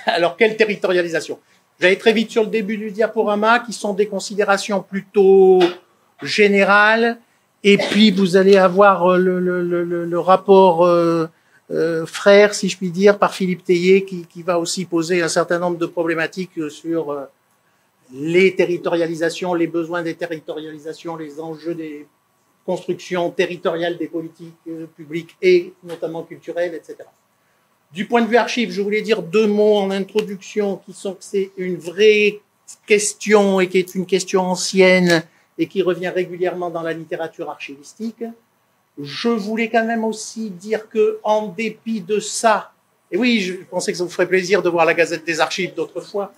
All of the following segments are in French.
Alors, quelle territorialisation? J'allais très vite sur le début du diaporama, qui sont des considérations plutôt générales, et puis vous allez avoir le rapport frère, si je puis dire, par Philippe Théier, qui va aussi poser un certain nombre de problématiques sur les territorialisations, les besoins des territorialisations, les enjeux des constructions territoriales des politiques publiques et notamment culturelles, etc. Du point de vue archives, je voulais dire deux mots en introduction qui sont que c'est une vraie question et qui est une question ancienne et qui revient régulièrement dans la littérature archivistique. Je voulais quand même aussi dire que, en dépit de ça, et oui, je pensais que ça vous ferait plaisir de voir la Gazette des Archives d'autrefois,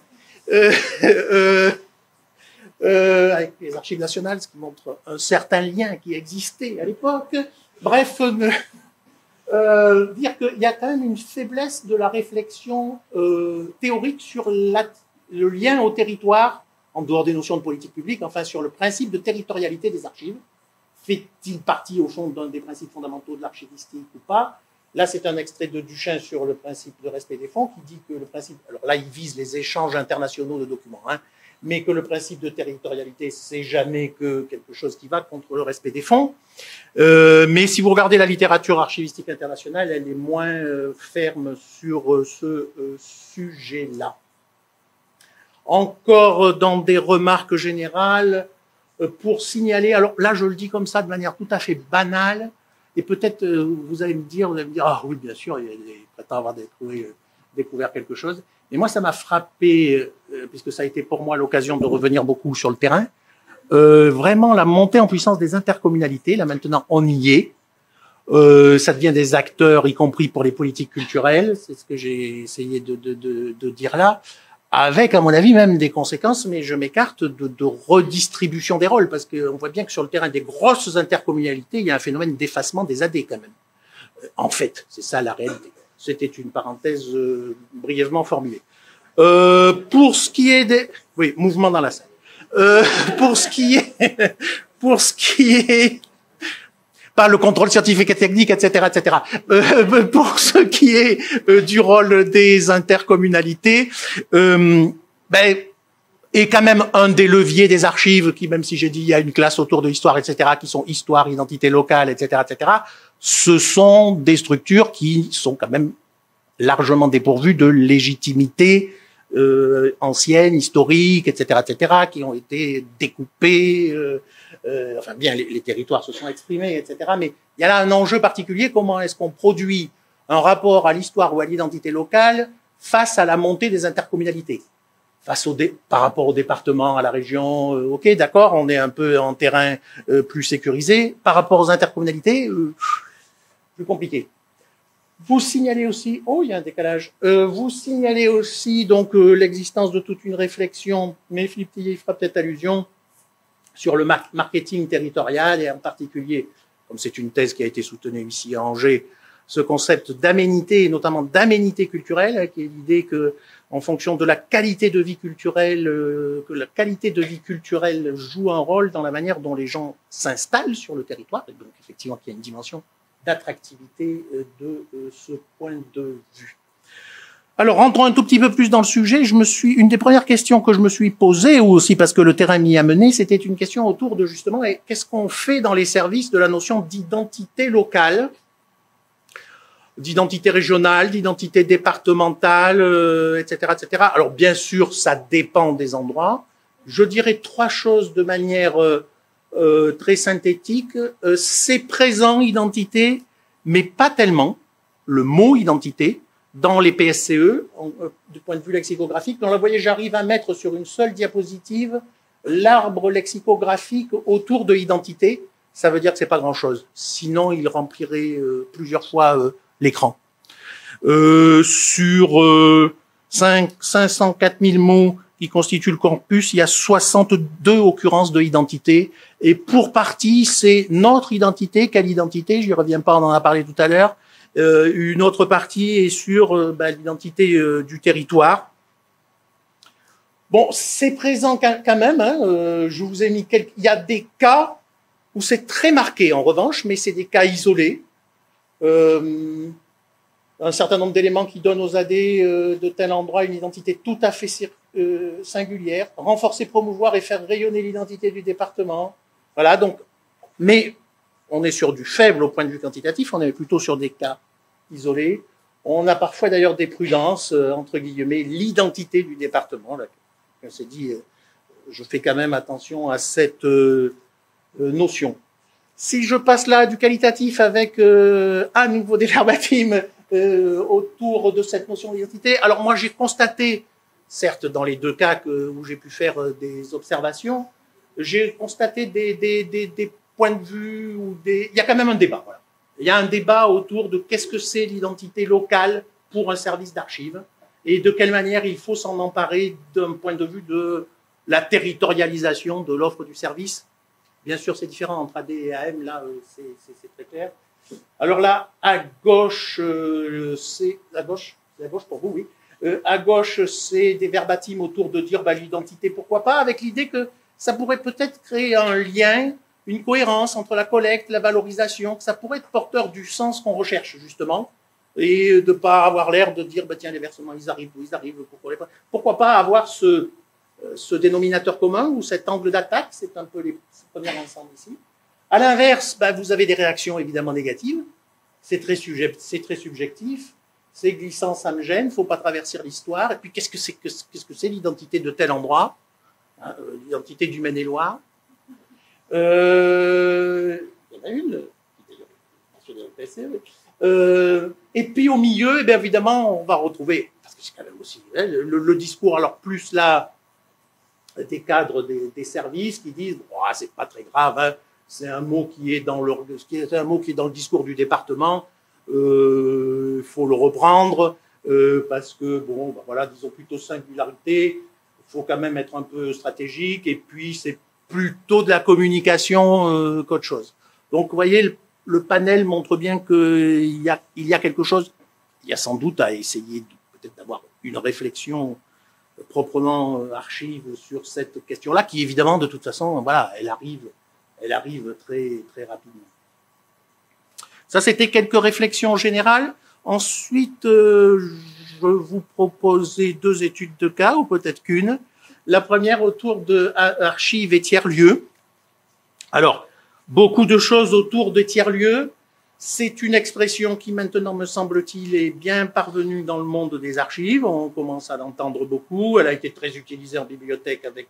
avec les Archives nationales, ce qui montre un certain lien qui existait à l'époque. Bref, dire qu'il y a quand même une faiblesse de la réflexion théorique sur le lien au territoire, en dehors des notions de politique publique, enfin sur le principe de territorialité des archives. Fait-il partie, au fond, d'un des principes fondamentaux de l'archivistique ou pas? Là, c'est un extrait de Duchin sur le principe de respect des fonds, qui dit que le principe, alors là, il vise les échanges internationaux de documents, hein, mais que le principe de territorialité, c'est jamais que quelque chose qui va contre le respect des fonds. Mais si vous regardez la littérature archivistique internationale, elle est moins ferme sur ce sujet-là. Encore dans des remarques générales, pour signaler, alors là je le dis comme ça de manière tout à fait banale, et peut-être vous allez me dire, ah oui bien sûr, il prétend avoir découvert quelque chose, mais moi ça m'a frappé, puisque ça a été pour moi l'occasion de revenir beaucoup sur le terrain, vraiment la montée en puissance des intercommunalités, là maintenant on y est, ça devient des acteurs, y compris pour les politiques culturelles, c'est ce que j'ai essayé de dire là, avec, à mon avis, même des conséquences, mais je m'écarte de redistribution des rôles, parce qu'on voit bien que sur le terrain des grosses intercommunalités, il y a un phénomène d'effacement des AD quand même. En fait, c'est ça la réalité. C'était une parenthèse brièvement formulée. Pour ce qui est des... Oui, mouvement dans la salle. Pour ce qui est... Pas le contrôle scientifique et technique, etc., etc. Pour ce qui est du rôle des intercommunalités, est quand même un des leviers des archives qui, même si j'ai dit il y a une classe autour de l'histoire, etc., qui sont histoire, identité locale, etc., etc., ce sont des structures qui sont quand même largement dépourvues de légitimité ancienne, historique, etc., etc., qui ont été découpées. Enfin bien, les territoires se sont exprimés, etc. Mais il y a là un enjeu particulier, comment est-ce qu'on produit un rapport à l'histoire ou à l'identité locale face à la montée des intercommunalités, par rapport au département, à la région, ok, d'accord, on est un peu en terrain plus sécurisé, par rapport aux intercommunalités, plus compliqué. Vous signalez aussi, oh, il y a un décalage, vous signalez aussi donc l'existence de toute une réflexion, mais Philippe Théier fera peut-être allusion, sur le marketing territorial, et en particulier, comme c'est une thèse qui a été soutenue ici à Angers, ce concept d'aménité, et notamment d'aménité culturelle, qui est l'idée que, en fonction de la qualité de vie culturelle, que la qualité de vie culturelle joue un rôle dans la manière dont les gens s'installent sur le territoire, et donc effectivement qu'il y a une dimension d'attractivité de ce point de vue. Alors, rentrons un tout petit peu plus dans le sujet, une des premières questions que je me suis posée, ou aussi parce que le terrain m'y a mené, c'était une question autour de justement, qu'est-ce qu'on fait dans les services de la notion d'identité locale, d'identité régionale, d'identité départementale, etc., etc. Alors, bien sûr, ça dépend des endroits. Je dirais trois choses de manière très synthétique. C'est présent, identité, mais pas tellement. Le mot identité, dans les PSCE, du point de vue lexicographique. Donc là, vous voyez, j'arrive à mettre sur une seule diapositive l'arbre lexicographique autour de identité. Ça veut dire que c'est pas grand-chose. Sinon, il remplirait plusieurs fois l'écran. Sur 504 000 mots qui constituent le corpus, il y a 62 occurrences de identité. Et pour partie, c'est notre identité. Quelle identité? Je n'y reviens pas, on en a parlé tout à l'heure. Une autre partie est sur l'identité du territoire. Bon, c'est présent quand même. Hein, je vous ai mis quelques... Il y a des cas où c'est très marqué, en revanche, mais c'est des cas isolés. un certain nombre d'éléments qui donnent aux AD de tel endroit une identité tout à fait singulière, renforcer, promouvoir et faire rayonner l'identité du département. Voilà, donc, mais on est sur du faible au point de vue quantitatif, on est plutôt sur des cas isolés. On a parfois d'ailleurs des prudences, entre guillemets, l'identité du département. Là, on s'est dit, je fais quand même attention à cette notion. Si je passe là du qualitatif avec à nouveau des verbatims autour de cette notion d'identité, alors moi j'ai constaté, certes dans les deux cas où j'ai pu faire des observations, j'ai constaté des points de vue, il y a quand même un débat. Voilà. Il y a un débat autour de qu'est-ce que c'est l'identité locale pour un service d'archives et de quelle manière il faut s'en emparer d'un point de vue de la territorialisation de l'offre du service. Bien sûr, c'est différent entre AD et AM, là, c'est très clair. Alors là, à gauche, c'est à gauche pour vous, oui. À gauche, c'est des verbatims autour de dire l'identité, pourquoi pas, avec l'idée que ça pourrait peut-être créer un lien, une cohérence entre la collecte, la valorisation, que ça pourrait être porteur du sens qu'on recherche, justement, et de ne pas avoir l'air de dire, tiens, les versements, ils arrivent, pourquoi pas avoir ce dénominateur commun ou cet angle d'attaque, c'est un peu les premiers ensembles ici. À l'inverse, vous avez des réactions évidemment négatives, c'est très subjectif, c'est glissant, ça me gêne, il ne faut pas traverser l'histoire, et puis qu'est-ce que c'est l'identité de tel endroit, hein, l'identité du Maine-et-Loire. Il y en a une, et puis au milieu, évidemment, on va retrouver, parce que c'est quand même aussi le discours, alors plus là, des cadres des services qui disent c'est pas très grave, hein, c'est un mot qui est dans le discours du département, il faut le reprendre parce que voilà, disons plutôt singularité, il faut quand même être un peu stratégique et puis c'est plutôt de la communication qu'autre chose. Donc vous voyez, le panel montre bien qu'il y a quelque chose, il y a sans doute à essayer peut-être d'avoir une réflexion proprement archive sur cette question-là, qui évidemment, de toute façon, voilà, elle arrive très, très rapidement. Ça, c'était quelques réflexions générales. Ensuite, je vous proposais 2 études de cas, ou peut-être qu'une. La première autour de archives et tiers-lieux. Alors, beaucoup de choses autour de tiers-lieux. C'est une expression qui maintenant, me semble-t-il, est bien parvenue dans le monde des archives. On commence à l'entendre beaucoup. Elle a été très utilisée en bibliothèque avec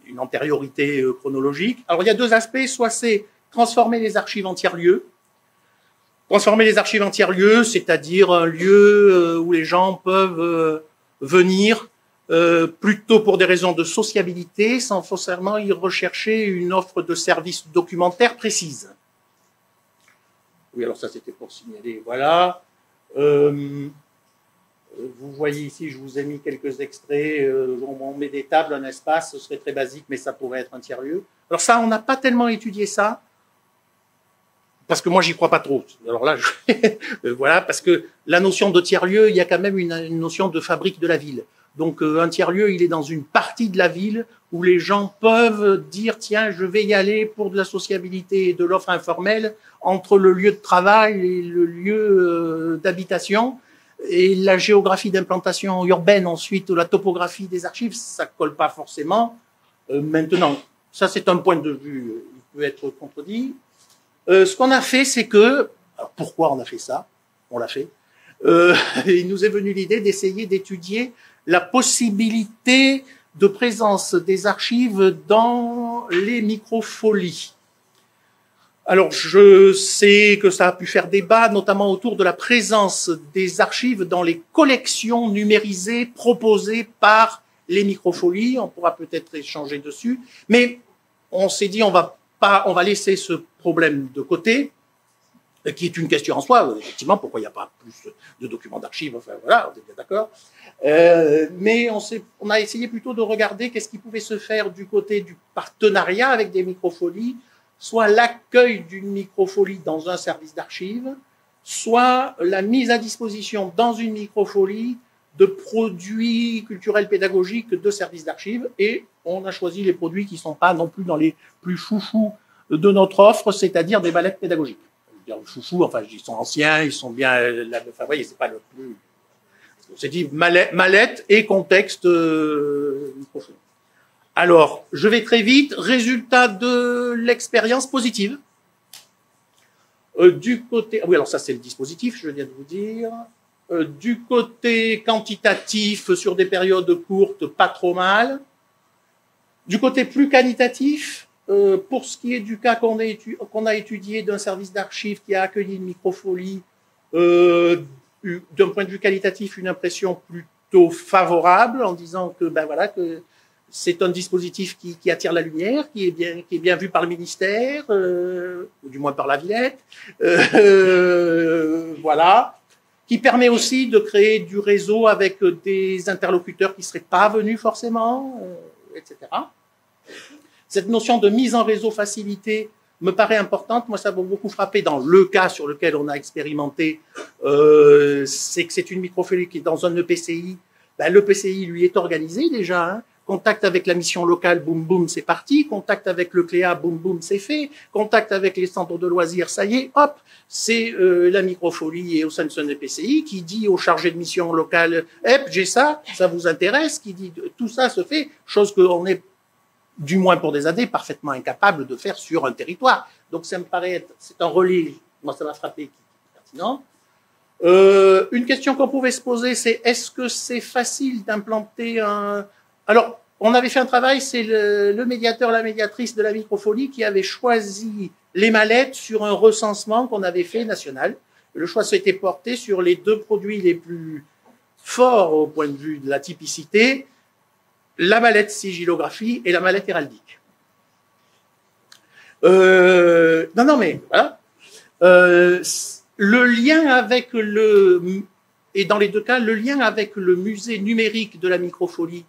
une antériorité chronologique. Alors, il y a 2 aspects. Soit c'est transformer les archives en tiers-lieux. Transformer les archives en tiers-lieux, c'est-à-dire un lieu où les gens peuvent venir plutôt pour des raisons de sociabilité, sans forcément y rechercher une offre de services documentaires précise. Oui, alors ça, c'était pour signaler, voilà. Vous voyez ici, je vous ai mis quelques extraits. On met des tables, un espace, ce serait très basique, mais ça pourrait être un tiers-lieu. Alors ça, on n'a pas tellement étudié ça, parce que moi, j'y crois pas trop. Alors là, voilà, parce que la notion de tiers-lieu, il y a quand même une notion de fabrique de la ville. Donc, un tiers-lieu, il est dans une partie de la ville où les gens peuvent dire, tiens, je vais y aller pour de la sociabilité et de l'offre informelle entre le lieu de travail et le lieu d'habitation. Et la géographie d'implantation urbaine, ensuite, la topographie des archives, ça colle pas forcément. Maintenant, ça, c'est un point de vue, il peut être contredit. Ce qu'on a fait, c'est que, alors pourquoi on a fait ça? On l'a fait. Il nous est venu l'idée d'essayer d'étudier la possibilité de présence des archives dans les microfolies. Alors, je sais que ça a pu faire débat, notamment autour de la présence des archives dans les collections numérisées proposées par les microfolies. On pourra peut-être échanger dessus. Mais on s'est dit, on va laisser ce problème de côté, qui est une question en soi, effectivement, pourquoi il n'y a pas plus de documents d'archives, enfin voilà, on est bien d'accord. Mais on a essayé plutôt de regarder qu'est-ce qui pouvait se faire du côté du partenariat avec des microfolies, soit l'accueil d'une microfolie dans un service d'archives, soit la mise à disposition dans une microfolie de produits culturels pédagogiques de services d'archives, et on a choisi les produits qui ne sont pas non plus dans les plus foufous de notre offre, c'est-à-dire des ballettes pédagogiques. dire foufou, enfin, ils sont anciens, ils sont bien, enfin, vous voyez, c'est pas le plus, on s'est dit mallette et contexte microphonie. Alors, je vais très vite, résultat de l'expérience positive. Du côté, oui, alors ça c'est le dispositif, je viens de vous dire. Du côté quantitatif, sur des périodes courtes, pas trop mal. Du côté plus qualitatif, pour ce qui est du cas qu'on a étudié d'un service d'archives qui a accueilli une microfolie, d'un point de vue qualitatif, une impression plutôt favorable, en disant que, ben voilà, que c'est un dispositif qui attire la lumière, qui est bien vu par le ministère, ou du moins par la Villette, voilà, qui permet aussi de créer du réseau avec des interlocuteurs qui ne seraient pas venus forcément, etc. Cette notion de mise en réseau facilitée me paraît importante. Moi, ça m'a beaucoup frappé dans le cas sur lequel on a expérimenté, c'est que c'est une microfolie qui est dans un EPCI. Ben, l'EPCI, lui, est organisé déjà, hein. Contact avec la mission locale, boum boum, c'est parti. Contact avec le CLEA, boum boum, c'est fait. Contact avec les centres de loisirs, ça y est, hop, c'est la microfolie et au sein de son EPCI qui dit au chargé de mission locale, j'ai ça vous intéresse, qui dit tout ça se fait, chose qu'on est, du moins pour des années, parfaitement incapable de faire sur un territoire. Donc ça me paraît, c'est un relais, moi ça m'a frappé, qui est pertinent. Une question qu'on pouvait se poser, c'est est-ce que c'est facile d'implanter un... Alors, on avait fait un travail, c'est le médiateur, la médiatrice de la microfolie qui avait choisi les mallettes sur un recensement qu'on avait fait national. Le choix s'était porté sur les deux produits les plus forts au point de vue de la typicité, la mallette sigilographie et la mallette héraldique. Non, mais voilà. Le lien avec et dans les deux cas, le lien avec le musée numérique de la microfolie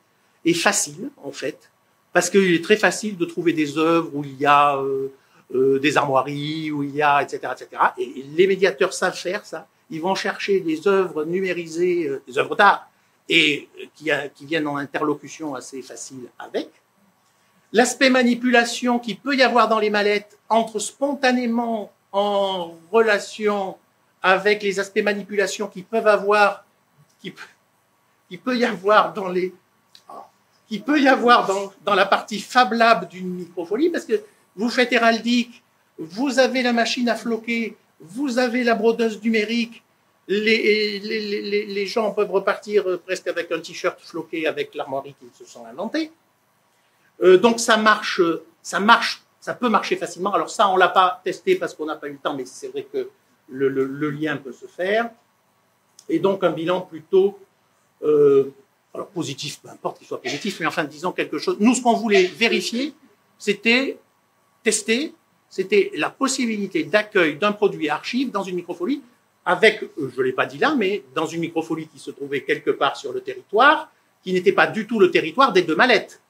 est facile, en fait, parce qu'il est très facile de trouver des œuvres où il y a des armoiries, où il y a, etc., etc. Et les médiateurs savent faire ça. Ils vont chercher des œuvres numérisées, des œuvres d'art, et qui viennent en interlocution assez facile avec. L'aspect manipulation qu'il peut y avoir dans les mallettes entre spontanément en relation avec les aspects manipulation qui peuvent avoir, qui peut y avoir dans la partie Fab Lab d'une microfolie, parce que vous faites héraldique, vous avez la machine à floquer, vous avez la brodeuse numérique, les gens peuvent repartir presque avec un t-shirt floqué avec l'armoirie qu'ils se sont inventés. Donc ça peut marcher facilement. Alors ça, on l'a pas testé parce qu'on n'a pas eu le temps, mais c'est vrai que le lien peut se faire. Et donc un bilan plutôt alors positif, peu importe qu'il soit positif, mais enfin disons quelque chose. Nous, ce qu'on voulait vérifier, c'était tester, c'était la possibilité d'accueil d'un produit archive dans une microfolie avec, je ne l'ai pas dit là, mais dans une microfolie qui se trouvait quelque part sur le territoire, qui n'était pas du tout le territoire des deux mallettes.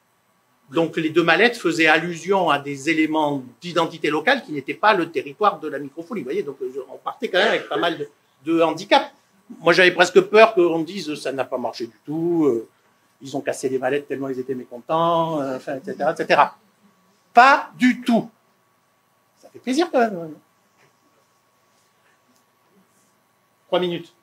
Donc les deux mallettes faisaient allusion à des éléments d'identité locale qui n'étaient pas le territoire de la microfolie. Vous voyez, donc on partait quand même avec pas mal de handicaps. Moi, j'avais presque peur qu'on me dise ça n'a pas marché du tout, ils ont cassé les mallettes tellement ils étaient mécontents, enfin, etc., etc. Pas du tout. Ça fait plaisir quand même. 3 minutes.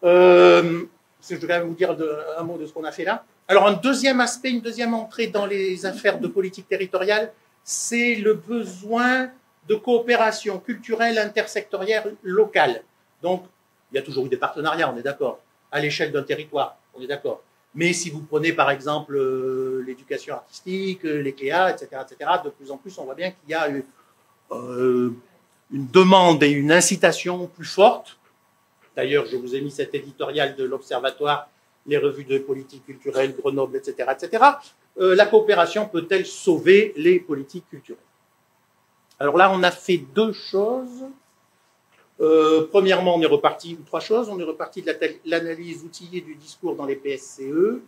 Je vais quand même vous dire un mot de ce qu'on a fait là. Alors, un deuxième aspect, une deuxième entrée dans les affaires de politique territoriale, c'est le besoin de coopération culturelle intersectorielle locale. Donc, il y a toujours eu des partenariats, on est d'accord, à l'échelle d'un territoire, on est d'accord. Mais si vous prenez par exemple l'éducation artistique, les CLEA, etc., de plus en plus, on voit bien qu'il y a une demande et une incitation plus forte. D'ailleurs, je vous ai mis cet éditorial de l'Observatoire, les revues de politique culturelle, Grenoble, etc., etc. La coopération peut-elle sauver les politiques culturelles? Alors là, on a fait deux choses. Premièrement, on est reparti, ou trois choses, on est reparti de l'analyse outillée du discours dans les PSCE,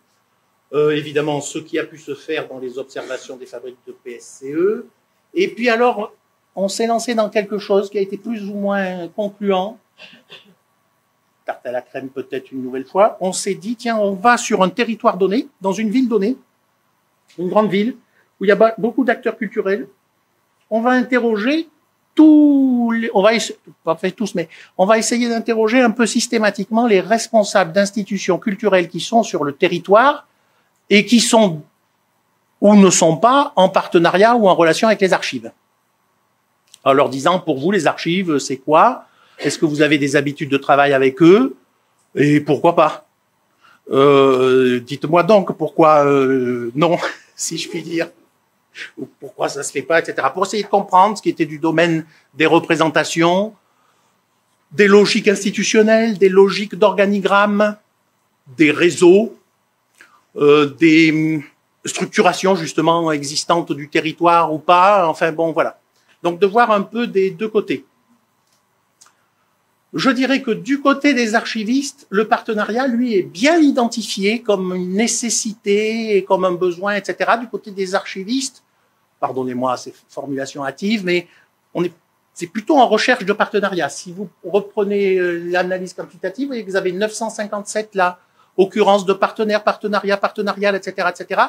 évidemment ce qui a pu se faire dans les observations des fabriques de PSCE, et puis alors on s'est lancé dans quelque chose qui a été plus ou moins concluant, tarte à la crème peut-être une nouvelle fois, on s'est dit tiens on va sur un territoire donné, dans une ville donnée, une grande ville, où il y a beaucoup d'acteurs culturels, on va interroger on va pas fait tous, mais on va essayer d'interroger un peu systématiquement les responsables d'institutions culturelles qui sont sur le territoire et qui sont ou ne sont pas en partenariat ou en relation avec les archives. En leur disant, pour vous, les archives, c'est quoi? Est-ce que vous avez des habitudes de travail avec eux? Et pourquoi pas? Dites-moi donc pourquoi non, si je puis dire. Ou pourquoi ça se fait pas, etc. Pour essayer de comprendre ce qui était du domaine des représentations, des logiques institutionnelles, des logiques d'organigramme, des réseaux, des structurations justement existantes du territoire ou pas. Enfin bon, voilà. Donc de voir un peu des deux côtés. Je dirais que du côté des archivistes, le partenariat, lui, est bien identifié comme une nécessité et comme un besoin, etc. Du côté des archivistes, pardonnez-moi ces formulations hâtives, mais c'est plutôt en recherche de partenariat. Si vous reprenez l'analyse quantitative, vous voyez que vous avez 957 là, occurrences de partenaires, partenarial, etc., etc.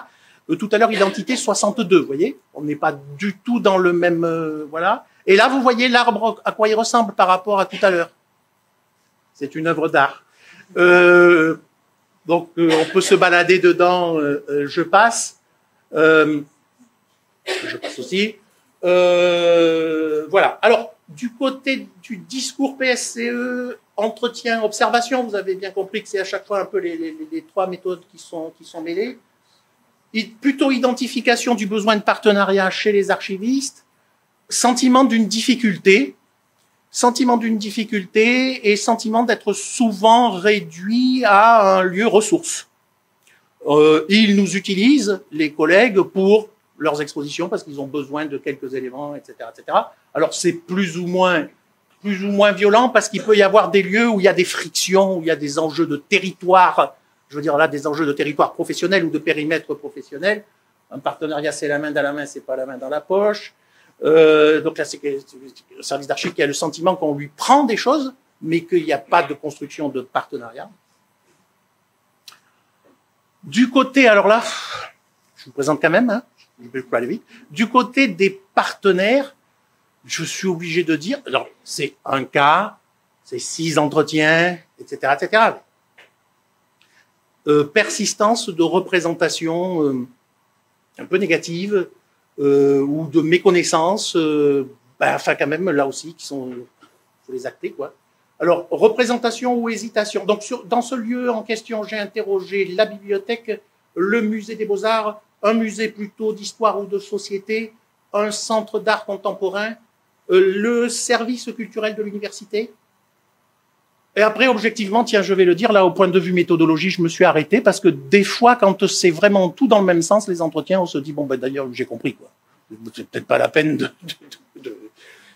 Tout à l'heure, identité 62, vous voyez. On n'est pas du tout dans le même, voilà. Et là, vous voyez l'arbre à quoi il ressemble par rapport à tout à l'heure. C'est une œuvre d'art. Donc, on peut se balader dedans. Je passe. Je passe aussi. Voilà. Alors, du côté du discours PSCE, entretien, observation, vous avez bien compris que c'est à chaque fois un peu les trois méthodes qui sont mêlées. Plutôt identification du besoin de partenariat chez les archivistes, sentiment d'une difficulté et sentiment d'être souvent réduit à un lieu ressource. Ils nous utilisent, les collègues, pour leurs expositions parce qu'ils ont besoin de quelques éléments, etc., etc. Alors c'est plus ou moins violent parce qu'il peut y avoir des lieux où il y a des frictions, où il y a des enjeux de territoire, je veux dire là des enjeux de territoire professionnel ou de périmètre professionnel. Un partenariat, c'est la main dans la main, c'est pas la main dans la poche. Donc là, c'est le service d'archives qui a le sentiment qu'on lui prend des choses, mais qu'il n'y a pas de construction de partenariat. Du côté, alors là, je vous présente quand même, hein, je vais pas aller vite. Du côté des partenaires, je suis obligé de dire, alors c'est un cas, c'est 6 entretiens, etc., etc. Persistance de représentation un peu négative ou de méconnaissance, enfin quand même là aussi qui sont, faut les acter quoi. Alors représentation ou hésitation. Donc dans ce lieu en question, j'ai interrogé la bibliothèque, le musée des Beaux-Arts, un musée plutôt d'histoire ou de société, un centre d'art contemporain, le service culturel de l'université. Et après, objectivement, tiens, je vais le dire, là, au point de vue méthodologie, je me suis arrêté parce que des fois, quand c'est vraiment tout dans le même sens, les entretiens, on se dit, bon, ben, d'ailleurs, j'ai compris, quoi. C'est peut-être pas la peine de...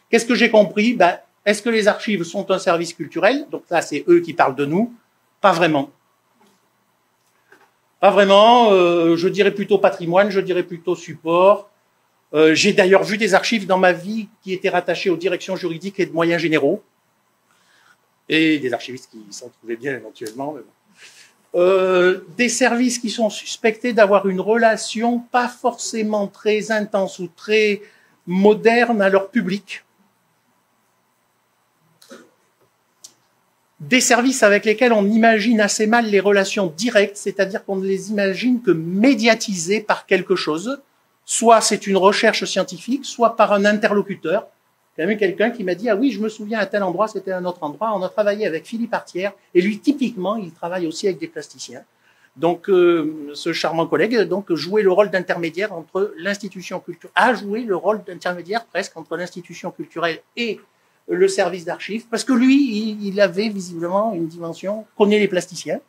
Qu'est-ce que j'ai compris? Ben, est-ce que les archives sont un service culturel? Donc là, c'est eux qui parlent de nous. Pas vraiment. Pas vraiment. Je dirais plutôt patrimoine, je dirais plutôt support. J'ai d'ailleurs vu des archives dans ma vie qui étaient rattachées aux directions juridiques et de moyens généraux. Et des archivistes qui s'en trouvaient bien éventuellement. Mais bon. Des services qui sont suspectés d'avoir une relation pas forcément très intense ou très moderne à leur public. Des services avec lesquels on imagine assez mal les relations directes, c'est-à-dire qu'on ne les imagine que médiatisées par quelque chose. Soit c'est une recherche scientifique, soit par un interlocuteur. Il y a même quelqu'un qui m'a dit « Ah oui, je me souviens, à tel endroit, c'était un autre endroit. On a travaillé avec Philippe Artière. » Et lui, typiquement, il travaille aussi avec des plasticiens. Donc, ce charmant collègue donc jouait le rôle d'intermédiaire entre l'institution culturelle, a joué le rôle d'intermédiaire presque entre l'institution culturelle et le service d'archives, parce que lui, il avait visiblement une dimension, connaît les plasticiens.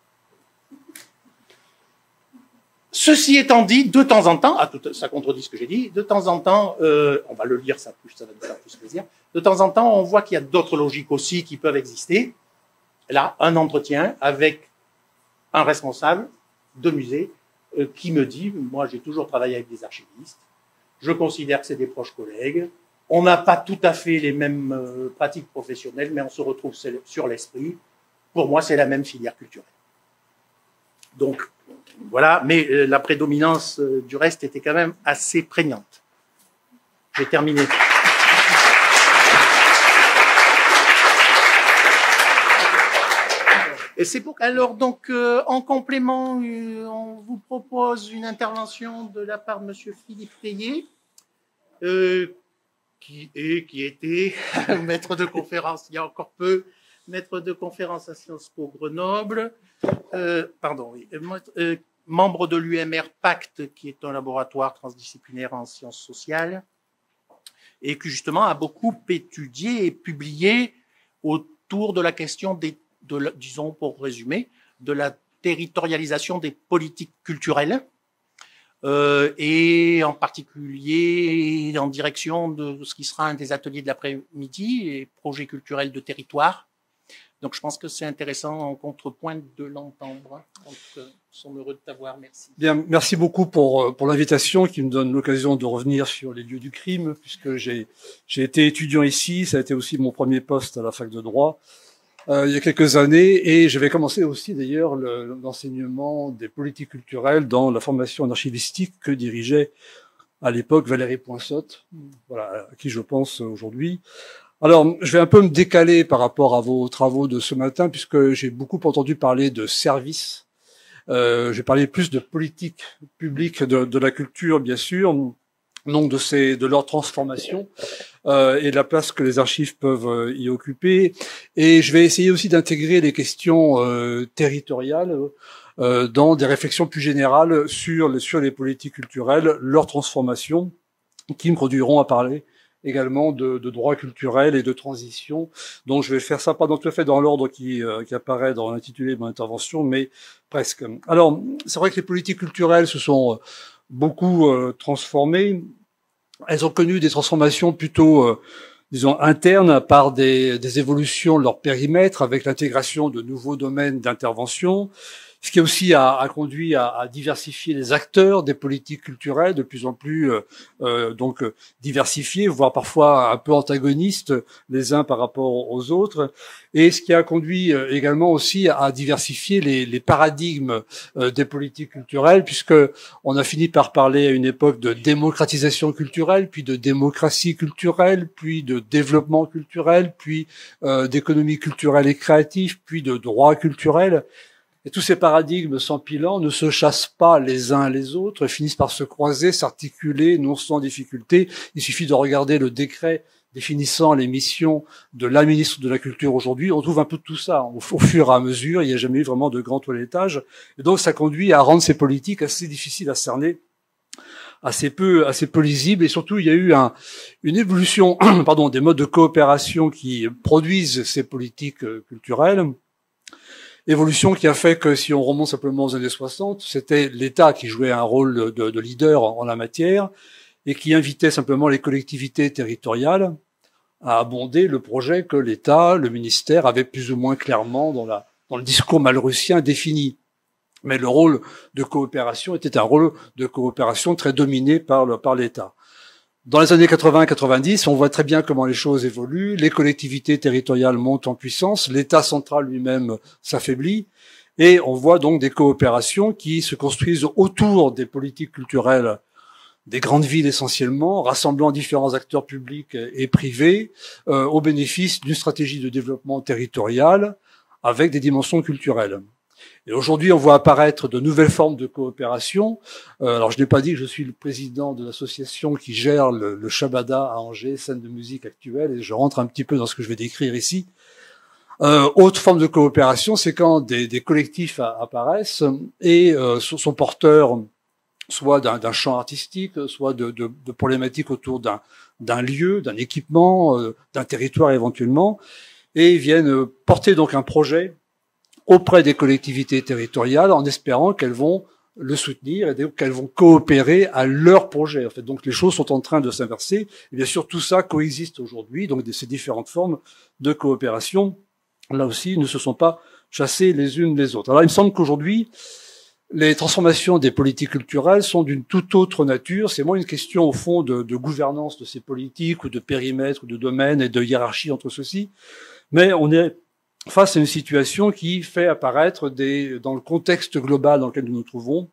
Ceci étant dit, de temps en temps, ça contredit ce que j'ai dit, de temps en temps, on va le lire, ça va nous faire plus plaisir, de temps en temps, on voit qu'il y a d'autres logiques aussi qui peuvent exister. Là, un entretien avec un responsable de musée qui me dit, moi j'ai toujours travaillé avec des archivistes, je considère que c'est des proches collègues, on n'a pas tout à fait les mêmes pratiques professionnelles, mais on se retrouve sur l'esprit. Pour moi, c'est la même filière culturelle. Donc, voilà, mais la prédominance du reste était quand même assez prégnante. J'ai terminé. Et c'est pour. Alors donc, en complément, on vous propose une intervention de la part de Monsieur Philippe Rayet, qui était maître de conférence il y a encore peu, maître de conférence à Sciences Po Grenoble, membre de l'UMR Pacte, qui est un laboratoire transdisciplinaire en sciences sociales, et qui justement a beaucoup étudié et publié autour de la question disons pour résumer, de la territorialisation des politiques culturelles, et en particulier en direction de ce qui sera un des ateliers de l'après-midi, les projets culturels de territoire. Donc je pense que c'est intéressant en contrepoint de l'entendre. Donc, nous sommes heureux de t'avoir, merci. Bien, merci beaucoup pour l'invitation qui me donne l'occasion de revenir sur les lieux du crime, puisque j'ai été étudiant ici, ça a été aussi mon premier poste à la fac de droit il y a quelques années, et j'avais commencé aussi d'ailleurs l'enseignement des politiques culturelles dans la formation en archivistique que dirigeait à l'époque Valérie Poinsotte, voilà, à qui je pense aujourd'hui. Alors, je vais un peu me décaler par rapport à vos travaux de ce matin, puisque j'ai beaucoup entendu parler de services. J'ai parlé plus de politique publique de la culture, bien sûr, donc de leur transformation et de la place que les archives peuvent y occuper. Et je vais essayer aussi d'intégrer les questions territoriales dans des réflexions plus générales sur les politiques culturelles, leur transformation, qui me conduiront à parler également de droit culturel et de transition. Donc je vais faire ça pas tout à fait dans l'ordre qui apparaît dans l'intitulé de mon intervention, mais presque. Alors, c'est vrai que les politiques culturelles se sont beaucoup transformées. Elles ont connu des transformations plutôt, disons, internes par des évolutions de leur périmètre avec l'intégration de nouveaux domaines d'intervention, ce qui aussi a conduit à diversifier les acteurs des politiques culturelles, de plus en plus donc diversifiés, voire parfois un peu antagonistes les uns par rapport aux autres, et ce qui a conduit également aussi à diversifier les paradigmes des politiques culturelles, puisque on a fini par parler à une époque de démocratisation culturelle, puis de démocratie culturelle, puis de développement culturel, puis d'économie culturelle et créative, puis de droit culturel. Et tous ces paradigmes s'empilant ne se chassent pas les uns les autres, finissent par se croiser, s'articuler, non sans difficulté. Il suffit de regarder le décret définissant les missions de la ministre de la Culture aujourd'hui. On trouve un peu de tout ça au fur et à mesure. Il n'y a jamais eu vraiment de grand toilettage. Et donc, ça conduit à rendre ces politiques assez difficiles à cerner, assez peu lisibles. Et surtout, il y a eu une évolution des modes de coopération qui produisent ces politiques culturelles. Évolution qui a fait que, si on remonte simplement aux années 60, c'était l'État qui jouait un rôle de leader en la matière et qui invitait simplement les collectivités territoriales à abonder le projet que l'État, le ministère, avait plus ou moins clairement dans le discours malrussien défini. Mais le rôle de coopération était un rôle de coopération très dominé par l'État. Dans les années 80-90, on voit très bien comment les choses évoluent. Les collectivités territoriales montent en puissance, l'État central lui-même s'affaiblit, et on voit donc des coopérations qui se construisent autour des politiques culturelles des grandes villes essentiellement, rassemblant différents acteurs publics et privés au bénéfice d'une stratégie de développement territorial avec des dimensions culturelles. Et aujourd'hui, on voit apparaître de nouvelles formes de coopération. Alors, je n'ai pas dit que je suis le président de l'association qui gère le Shabada à Angers, scène de musique actuelle, et je rentre un petit peu dans ce que je vais décrire ici. Autre forme de coopération, c'est quand des collectifs apparaissent et sont porteurs soit d'un champ artistique, soit de problématiques autour d'un lieu, d'un équipement, d'un territoire éventuellement, et viennent porter donc un projet auprès des collectivités territoriales en espérant qu'elles vont le soutenir et donc qu'elles vont coopérer à leur projet. En fait, donc les choses sont en train de s'inverser. Et bien sûr, tout ça coexiste aujourd'hui, donc ces différentes formes de coopération, là aussi, ne se sont pas chassées les unes les autres. Alors, il me semble qu'aujourd'hui, les transformations des politiques culturelles sont d'une toute autre nature. C'est moins une question, au fond, de gouvernance de ces politiques ou de périmètre ou de domaine et de hiérarchie entre ceux-ci. Mais on est face à une situation qui fait apparaître dans le contexte global dans lequel nous nous trouvons,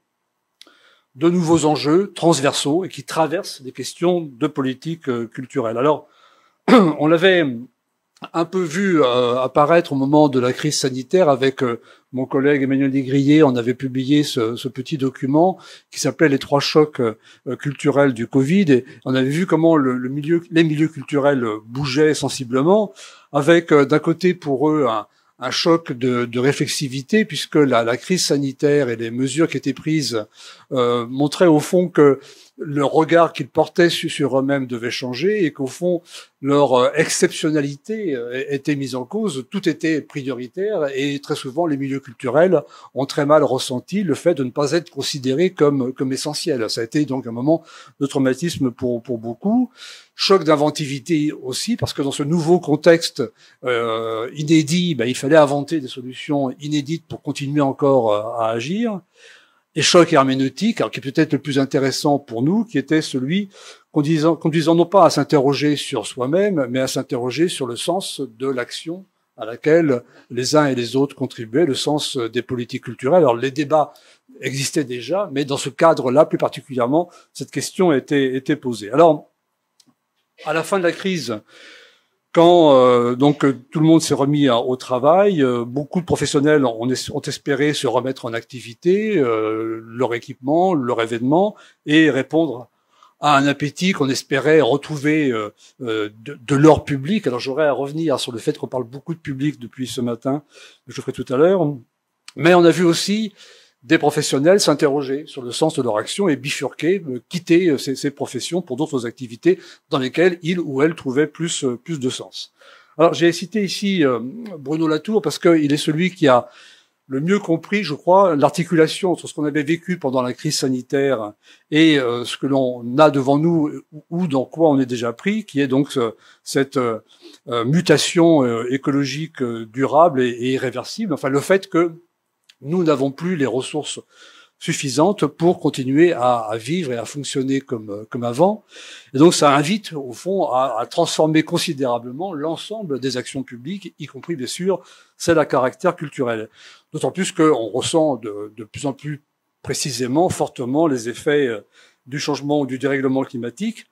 de nouveaux enjeux transversaux et qui traversent des questions de politique culturelle. Alors, on l'avait un peu vu apparaître au moment de la crise sanitaire avec mon collègue Emmanuel Desgriers. On avait publié ce petit document qui s'appelait Les 3 chocs culturels du Covid. Et on avait vu comment les milieux culturels bougeaient sensiblement, avec d'un côté pour eux un choc de réflexivité, puisque la crise sanitaire et les mesures qui étaient prises montraient au fond que le regard qu'ils portaient sur eux-mêmes devait changer et qu'au fond, leur exceptionnalité était mise en cause, tout était prioritaire et très souvent les milieux culturels ont très mal ressenti le fait de ne pas être considérés comme essentiels. Ça a été donc un moment de traumatisme pour beaucoup. Choc d'inventivité aussi, parce que dans ce nouveau contexte inédit, il fallait inventer des solutions inédites pour continuer encore à agir. Et choc herméneutique, alors qui est peut-être le plus intéressant pour nous, qui était celui conduisant non pas à s'interroger sur soi-même, mais à s'interroger sur le sens de l'action à laquelle les uns et les autres contribuaient, le sens des politiques culturelles. Alors les débats existaient déjà, mais dans ce cadre-là, plus particulièrement, cette question était posée. Alors, à la fin de la crise, quand donc tout le monde s'est remis au travail, beaucoup de professionnels ont espéré se remettre en activité, leur équipement, leur événement, et répondre à un appétit qu'on espérait retrouver de leur public. Alors j'aurais à revenir sur le fait qu'on parle beaucoup de public depuis ce matin, je le ferai tout à l'heure, mais on a vu aussi des professionnels s'interroger sur le sens de leur action et bifurquer, quitter ces professions pour d'autres activités dans lesquelles ils ou elles trouvaient plus de sens. Alors j'ai cité ici Bruno Latour parce qu'il est celui qui a le mieux compris, je crois, l'articulation entre ce qu'on avait vécu pendant la crise sanitaire et ce que l'on a devant nous ou dans quoi on est déjà pris, qui est donc cette mutation écologique durable et irréversible. Enfin, le fait que nous n'avons plus les ressources suffisantes pour continuer à vivre et à fonctionner comme avant. Et donc ça invite au fond à transformer considérablement l'ensemble des actions publiques, y compris bien sûr celles à caractère culturel. D'autant plus qu'on ressent de plus en plus précisément, fortement les effets du changement ou du dérèglement climatique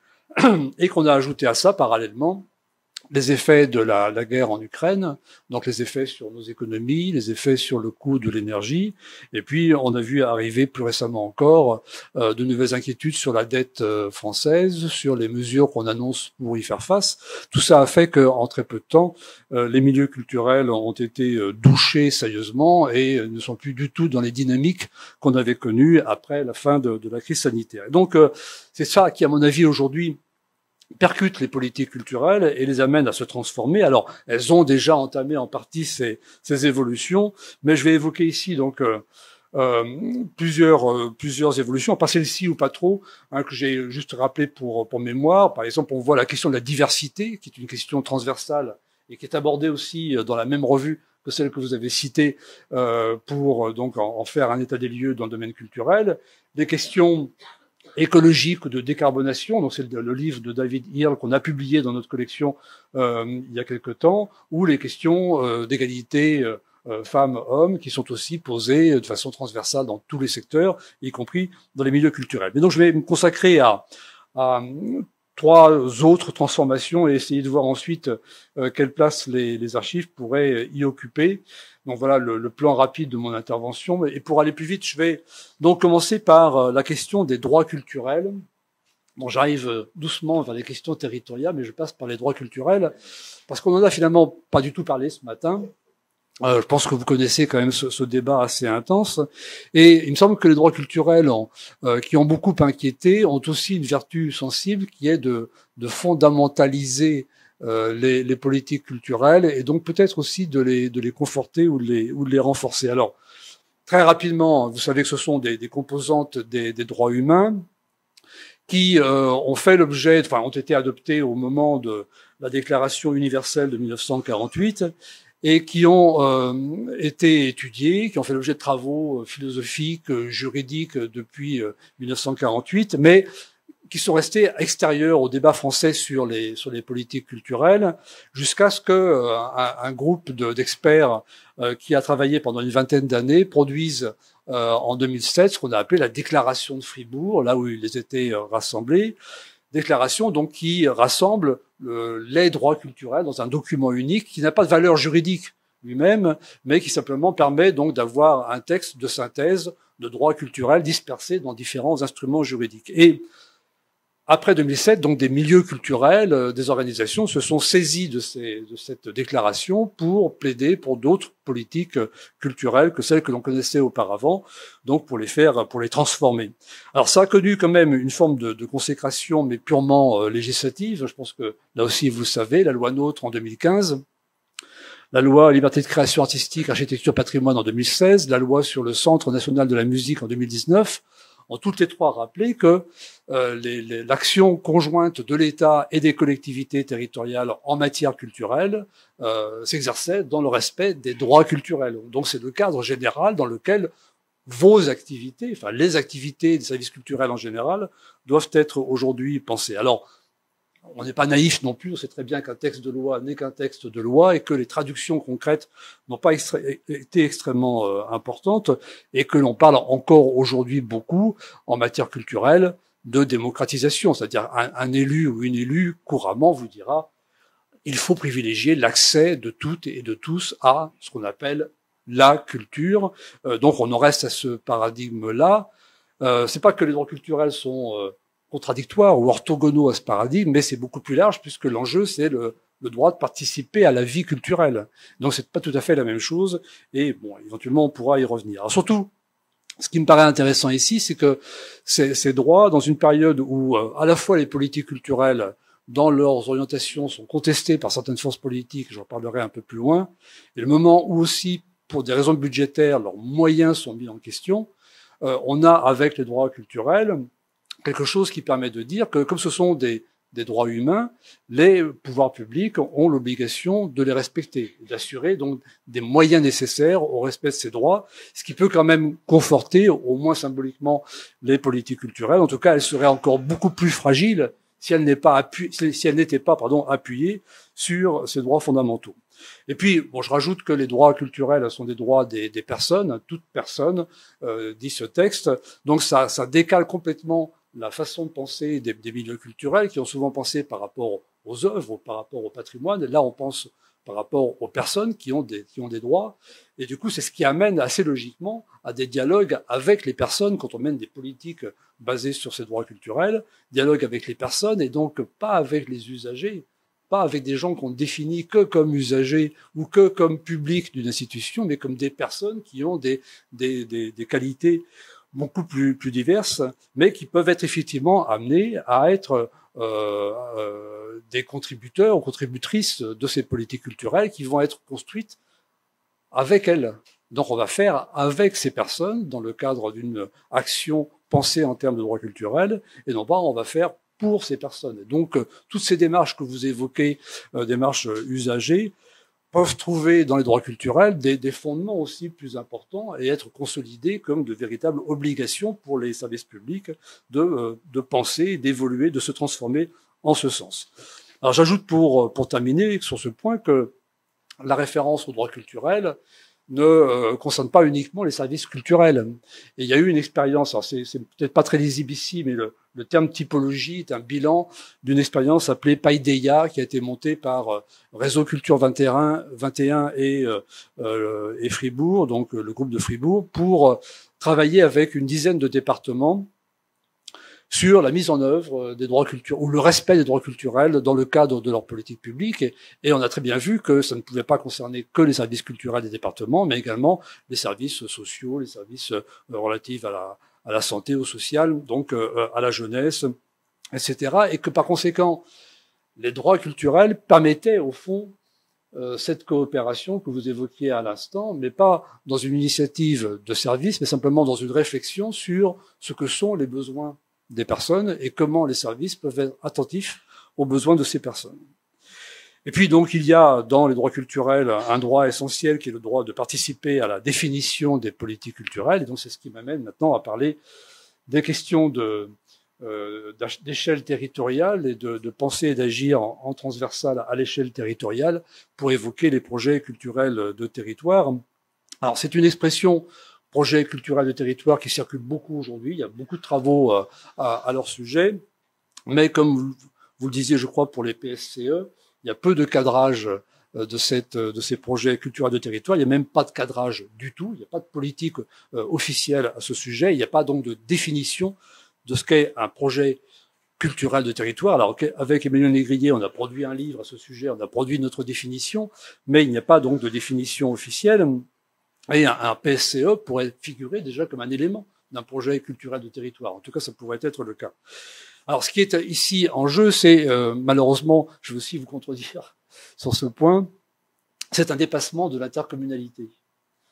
et qu'on a ajouté à ça parallèlement les effets de la guerre en Ukraine, donc les effets sur nos économies, les effets sur le coût de l'énergie, et puis on a vu arriver plus récemment encore de nouvelles inquiétudes sur la dette française, sur les mesures qu'on annonce pour y faire face. Tout ça a fait qu'en très peu de temps, les milieux culturels ont été douchés sérieusement et ne sont plus du tout dans les dynamiques qu'on avait connues après la fin de la crise sanitaire. Et donc c'est ça qui, à mon avis, aujourd'hui, percutent les politiques culturelles et les amènent à se transformer. Alors, elles ont déjà entamé en partie ces évolutions, mais je vais évoquer ici donc plusieurs évolutions, pas celle-ci ou pas trop, que j'ai juste rappelé pour mémoire. Par exemple, on voit la question de la diversité, qui est une question transversale et qui est abordée aussi dans la même revue que celle que vous avez citée pour donc en faire un état des lieux dans le domaine culturel. Des questions écologique ou de décarbonation, donc c'est le livre de David Earle qu'on a publié dans notre collection il y a quelque temps, ou les questions d'égalité femmes-hommes qui sont aussi posées de façon transversale dans tous les secteurs, y compris dans les milieux culturels. Mais donc je vais me consacrer à 3 autres transformations et essayer de voir ensuite quelle place les archives pourraient y occuper. Donc voilà le plan rapide de mon intervention. Et pour aller plus vite, je vais donc commencer par la question des droits culturels. Bon, j'arrive doucement vers les questions territoriales, mais je passe par les droits culturels, parce qu'on en a finalement pas du tout parlé ce matin. Je pense que vous connaissez quand même ce débat assez intense. Et il me semble que les droits culturels qui ont beaucoup inquiété ont aussi une vertu sensible qui est de fondamentaliser les politiques culturelles et donc peut-être aussi de les conforter ou de les renforcer. Alors, très rapidement, vous savez que ce sont des composantes des droits humains qui ont fait l'objet, enfin ont été adoptées au moment de la Déclaration universelle de 1948 et qui ont été étudiés, qui ont fait l'objet de travaux philosophiques, juridiques depuis 1948, mais qui sont restés extérieurs au débat français sur les politiques culturelles, jusqu'à ce que un groupe d'experts qui a travaillé pendant une vingtaine d'années produise en 2007 ce qu'on a appelé la Déclaration de Fribourg, là où ils étaient rassemblés. déclaration donc qui rassemble les droits culturels dans un document unique qui n'a pas de valeur juridique lui-même, mais qui simplement permet donc d'avoir un texte de synthèse de droits culturels dispersés dans différents instruments juridiques. Et après 2007, donc des milieux culturels, des organisations se sont saisis de cette déclaration pour plaider pour d'autres politiques culturelles que celles que l'on connaissait auparavant, donc pour les transformer. Alors ça a connu quand même une forme de consécration, mais purement législative. Je pense que là aussi vous savez, la loi NOTRe en 2015. La loi Liberté de création artistique, architecture, patrimoine en 2016, la loi sur le Centre national de la musique en 2019, ont toutes les trois rappelé que l'action conjointe de l'État et des collectivités territoriales en matière culturelle s'exerçait dans le respect des droits culturels. Donc c'est le cadre général dans lequel vos activités, enfin les activités des services culturels en général, doivent être aujourd'hui pensées. Alors, on n'est pas naïf non plus, on sait très bien qu'un texte de loi n'est qu'un texte de loi et que les traductions concrètes n'ont pas été extrêmement importantes et que l'on parle encore aujourd'hui beaucoup en matière culturelle de démocratisation, c'est-à-dire un élu ou une élue couramment vous dira il faut privilégier l'accès de toutes et de tous à ce qu'on appelle la culture. Donc on en reste à ce paradigme-là. C'est pas que les droits culturels sont contradictoires ou orthogonaux à ce paradigme, mais c'est beaucoup plus large puisque l'enjeu c'est le droit de participer à la vie culturelle. Donc c'est pas tout à fait la même chose et bon, éventuellement on pourra y revenir. Alors surtout, ce qui me paraît intéressant ici, c'est que ces droits, dans une période où à la fois les politiques culturelles dans leurs orientations sont contestées par certaines forces politiques, j'en parlerai un peu plus loin, et le moment où aussi, pour des raisons budgétaires, leurs moyens sont mis en question, on a avec les droits culturels quelque chose qui permet de dire que comme ce sont des droits humains, les pouvoirs publics ont l'obligation de les respecter, d'assurer donc des moyens nécessaires au respect de ces droits, ce qui peut quand même conforter, au moins symboliquement, les politiques culturelles. En tout cas, elles seraient encore beaucoup plus fragiles si elles n'étaient pas appuyées sur ces droits fondamentaux. Et puis, bon, je rajoute que les droits culturels sont des droits des personnes, toute personne, dit ce texte. Donc ça décale complètement la façon de penser des milieux culturels qui ont souvent pensé par rapport aux œuvres, par rapport au patrimoine. Et là, on pense par rapport aux personnes qui ont des droits. Et du coup, c'est ce qui amène assez logiquement à des dialogues avec les personnes quand on mène des politiques basées sur ces droits culturels, dialogue avec les personnes et donc pas avec les usagers, pas avec des gens qu'on définit que comme usagers ou que comme public d'une institution, mais comme des personnes qui ont des qualités beaucoup plus diverses, mais qui peuvent être effectivement amenées à être des contributeurs ou contributrices de ces politiques culturelles qui vont être construites avec elles. Donc on va faire avec ces personnes dans le cadre d'une action pensée en termes de droits culturels, et non pas on va faire pour ces personnes. Et donc toutes ces démarches que vous évoquez, démarches usagées, peuvent trouver dans les droits culturels des fondements aussi plus importants et être consolidés comme de véritables obligations pour les services publics de penser, d'évoluer, de se transformer en ce sens. Alors j'ajoute pour terminer sur ce point que la référence aux droits culturels ne concerne pas uniquement les services culturels. Et il y a eu une expérience, alors c'est peut-être pas très lisible ici, mais le terme typologie est un bilan d'une expérience appelée Paideia, qui a été montée par Réseau Culture 21 et Fribourg, donc le groupe de Fribourg, pour travailler avec une dizaine de départements sur la mise en œuvre des droits culturels ou le respect des droits culturels dans le cadre de leur politique publique. Et on a très bien vu que ça ne pouvait pas concerner que les services culturels des départements, mais également les services sociaux, les services relatifs à la santé, au social, donc à la jeunesse, etc. Et que par conséquent, les droits culturels permettaient au fond cette coopération que vous évoquiez à l'instant, mais pas dans une initiative de service, mais simplement dans une réflexion sur ce que sont les besoins des personnes et comment les services peuvent être attentifs aux besoins de ces personnes. Et puis donc il y a dans les droits culturels un droit essentiel qui est le droit de participer à la définition des politiques culturelles, et donc c'est ce qui m'amène maintenant à parler des questions d'échelle territoriale et de penser et d'agir en transversal à l'échelle territoriale pour évoquer les projets culturels de territoire. Alors c'est une expression projet culturel de territoire qui circule beaucoup aujourd'hui. Il y a beaucoup de travaux à leur sujet. Mais comme vous le disiez, je crois, pour les PSCE, il y a peu de cadrage de ces projets culturels de territoire. Il n'y a même pas de cadrage du tout. Il n'y a pas de politique officielle à ce sujet. Il n'y a pas donc de définition de ce qu'est un projet culturel de territoire. Alors, avec Emmanuel Négrier, on a produit un livre à ce sujet, on a produit notre définition, mais il n'y a pas donc de définition officielle. Et un PSCE pourrait figurer déjà comme un élément d'un projet culturel de territoire. En tout cas, ça pourrait être le cas. Alors, ce qui est ici en jeu, c'est malheureusement, je veux aussi vous contredire sur ce point, c'est un dépassement de l'intercommunalité.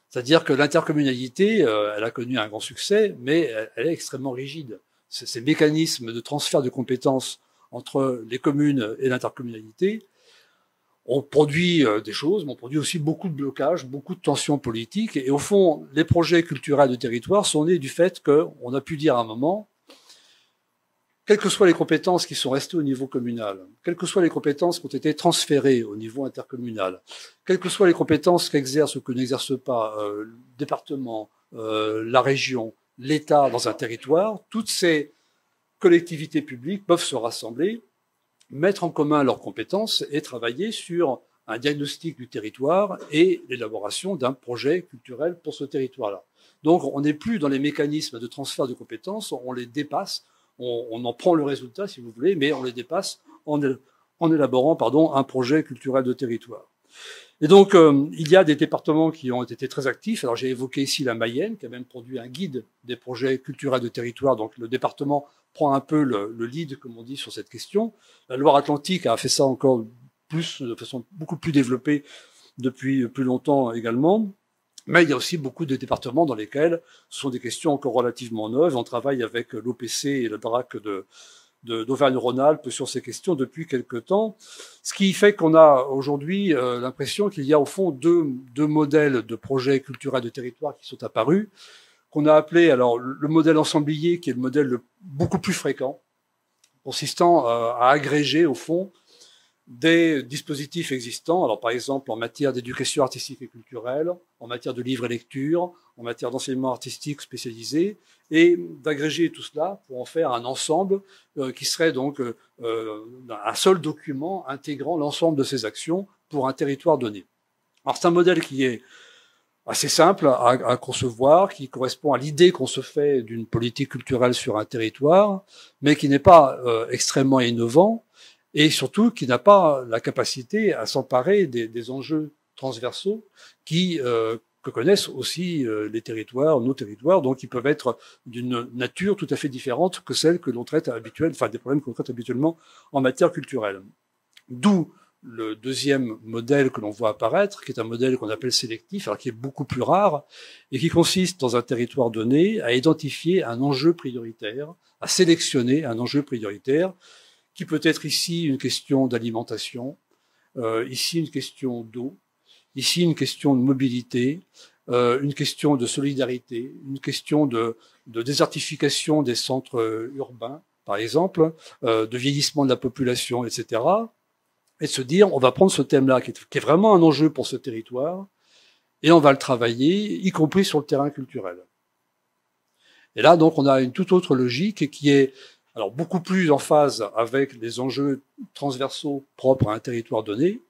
C'est-à-dire que l'intercommunalité, elle a connu un grand succès, mais elle est extrêmement rigide. Ces mécanismes de transfert de compétences entre les communes et l'intercommunalité ont produit des choses, mais ont produit aussi beaucoup de blocages, beaucoup de tensions politiques. Et au fond, les projets culturels de territoire sont nés du fait qu'on a pu dire à un moment, quelles que soient les compétences qui sont restées au niveau communal, quelles que soient les compétences qui ont été transférées au niveau intercommunal, quelles que soient les compétences qu'exerce ou que n'exerce pas le département, la région, l'État dans un territoire, toutes ces collectivités publiques peuvent se rassembler, mettre en commun leurs compétences et travailler sur un diagnostic du territoire et l'élaboration d'un projet culturel pour ce territoire-là. Donc on n'est plus dans les mécanismes de transfert de compétences, on les dépasse, on en prend le résultat si vous voulez, mais on les dépasse en élaborant un projet culturel de territoire. Et donc, il y a des départements qui ont été très actifs. Alors, j'ai évoqué ici la Mayenne, qui a même produit un guide des projets culturels de territoire. Donc, le département prend un peu le lead, comme on dit, sur cette question. La Loire-Atlantique a fait ça encore plus, de façon beaucoup plus développée depuis plus longtemps également. Mais il y a aussi beaucoup de départements dans lesquels ce sont des questions encore relativement neuves. On travaille avec l'OPC et le DRAC d'Auvergne-Rhône-Alpes sur ces questions depuis quelque temps, ce qui fait qu'on a aujourd'hui l'impression qu'il y a au fond deux modèles de projets culturels de territoire qui sont apparus, qu'on a appelé alors le modèle ensemblier, qui est le modèle beaucoup plus fréquent, consistant à agréger au fond des dispositifs existants, alors par exemple en matière d'éducation artistique et culturelle, en matière de livres et lecture, en matière d'enseignement artistique spécialisé, et d'agréger tout cela pour en faire un ensemble qui serait donc un seul document intégrant l'ensemble de ces actions pour un territoire donné. Alors c'est un modèle qui est assez simple à concevoir, qui correspond à l'idée qu'on se fait d'une politique culturelle sur un territoire, mais qui n'est pas extrêmement innovant, et surtout qui n'a pas la capacité à s'emparer des enjeux transversaux que connaissent aussi les territoires, nos territoires, donc qui peuvent être d'une nature tout à fait différente que celle que l'on traite habituellement, enfin des problèmes qu'on traite habituellement en matière culturelle. D'où le deuxième modèle que l'on voit apparaître, qui est un modèle qu'on appelle sélectif, alors qui est beaucoup plus rare, et qui consiste dans un territoire donné à identifier un enjeu prioritaire, à sélectionner un enjeu prioritaire, qui peut être ici une question d'alimentation, ici une question d'eau, ici une question de mobilité, une question de solidarité, une question de désertification des centres urbains, par exemple, de vieillissement de la population, etc. Et de se dire, on va prendre ce thème-là, qui est vraiment un enjeu pour ce territoire, et on va le travailler, y compris sur le terrain culturel. Et là, donc, on a une toute autre logique qui est alors beaucoup plus en phase avec les enjeux transversaux propres à un territoire donné,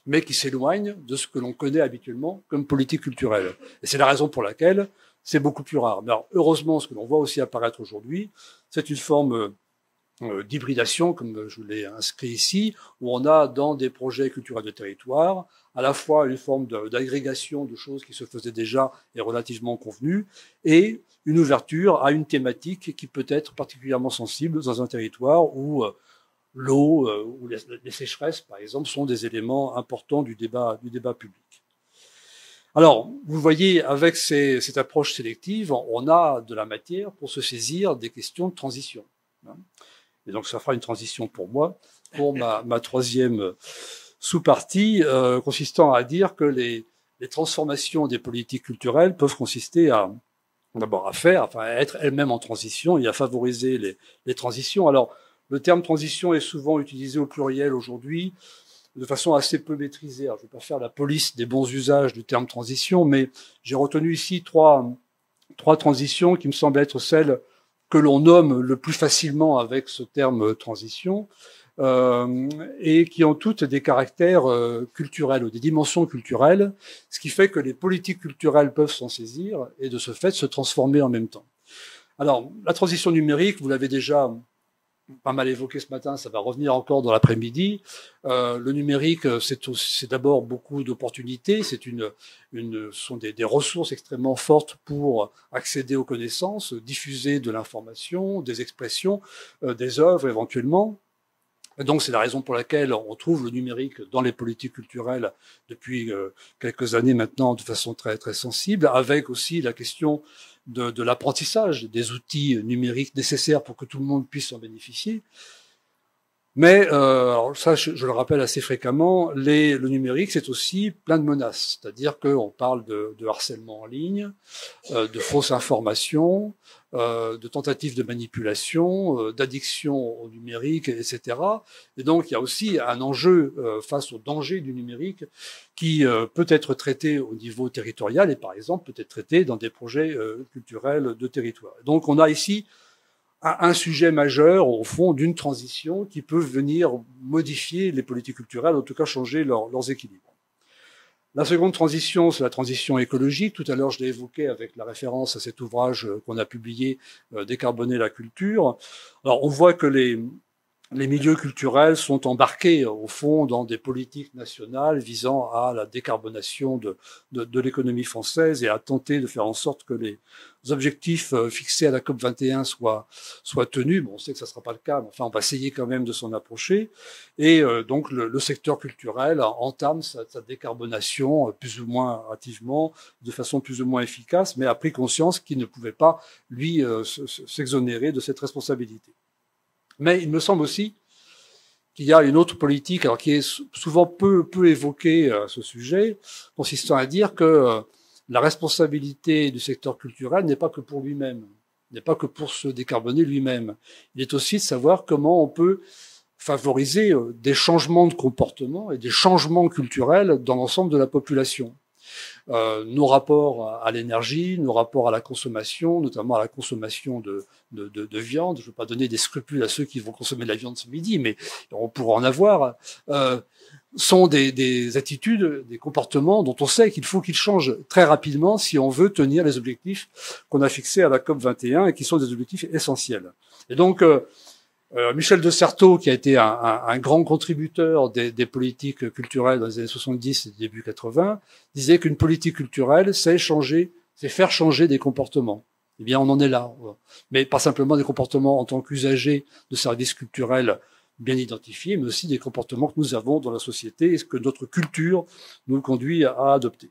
mais qui s'éloigne de ce que l'on connaît habituellement comme politique culturelle. Et c'est la raison pour laquelle c'est beaucoup plus rare. Mais alors, heureusement, ce que l'on voit aussi apparaître aujourd'hui, c'est une forme d'hybridation, comme je l'ai inscrit ici, où on a dans des projets culturels de territoire à la fois une forme d'agrégation de choses qui se faisaient déjà et relativement convenues, et une ouverture à une thématique qui peut être particulièrement sensible dans un territoire où l'eau ou les sécheresses, par exemple, sont des éléments importants du débat public. Alors, vous voyez, avec cette approche sélective, on a de la matière pour se saisir des questions de transition. Et donc, ça fera une transition pour moi, pour ma troisième sous-partie, consistant à dire que les transformations des politiques culturelles peuvent consister à être elles-mêmes en transition et à favoriser les transitions. Alors, le terme transition est souvent utilisé au pluriel aujourd'hui de façon assez peu maîtrisée. Alors, je ne vais pas faire la police des bons usages du terme transition, mais j'ai retenu ici trois transitions qui me semblent être celles que l'on nomme le plus facilement avec ce terme transition, et qui ont toutes des caractères culturels ou des dimensions culturelles, ce qui fait que les politiques culturelles peuvent s'en saisir et de ce fait se transformer en même temps. Alors, la transition numérique, vous l'avez déjà pas mal évoqué ce matin, ça va revenir encore dans l'après-midi. Le numérique, c'est d'abord beaucoup d'opportunités, sont des ressources extrêmement fortes pour accéder aux connaissances, diffuser de l'information, des expressions, des œuvres éventuellement. Et donc, c'est la raison pour laquelle on trouve le numérique dans les politiques culturelles depuis quelques années maintenant de façon très, très sensible, avec aussi la question de l'apprentissage des outils numériques nécessaires pour que tout le monde puisse en bénéficier. Mais alors ça, je le rappelle assez fréquemment, le numérique, c'est aussi plein de menaces. C'est-à-dire qu'on parle de harcèlement en ligne, de fausses informations, de tentatives de manipulation, d'addiction au numérique, etc. Et donc, il y a aussi un enjeu face au danger du numérique qui peut être traité au niveau territorial et, par exemple, peut être traité dans des projets culturels de territoire. Donc, on a ici un sujet majeur, au fond, d'une transition qui peut venir modifier les politiques culturelles, en tout cas changer leurs équilibres. La seconde transition, c'est la transition écologique. Tout à l'heure, je l'ai évoqué avec la référence à cet ouvrage qu'on a publié, Décarboner la culture. Alors, on voit que les milieux culturels sont embarqués, au fond, dans des politiques nationales visant à la décarbonation de l'économie française et à tenter de faire en sorte que les objectifs fixés à la COP21 soient tenus. Bon, on sait que ça ne sera pas le cas, mais enfin, on va essayer quand même de s'en approcher. Et donc, le secteur culturel entame sa décarbonation plus ou moins hâtivement, de façon plus ou moins efficace, mais a pris conscience qu'il ne pouvait pas, lui, s'exonérer de cette responsabilité. Mais il me semble aussi qu'il y a une autre politique, alors qui est souvent peu évoquée à ce sujet, consistant à dire que la responsabilité du secteur culturel n'est pas que pour lui-même, n'est pas que pour se décarboner lui-même. Il est aussi de savoir comment on peut favoriser des changements de comportement et des changements culturels dans l'ensemble de la population. Nos rapports à l'énergie, nos rapports à la consommation, notamment à la consommation de viande. Je ne veux pas donner des scrupules à ceux qui vont consommer de la viande ce midi, mais on pourra en avoir. Sont des attitudes, des comportements dont on sait qu'il faut qu'ils changent très rapidement si on veut tenir les objectifs qu'on a fixés à la COP21 et qui sont des objectifs essentiels. Et donc, Michel de Certeau, qui a été un grand contributeur des politiques culturelles dans les années 70 et début 80, disait qu'une politique culturelle, c'est faire changer des comportements. Eh bien, on en est là. Mais pas simplement des comportements en tant qu'usagers de services culturels bien identifiés, mais aussi des comportements que nous avons dans la société et ce que notre culture nous conduit à adopter.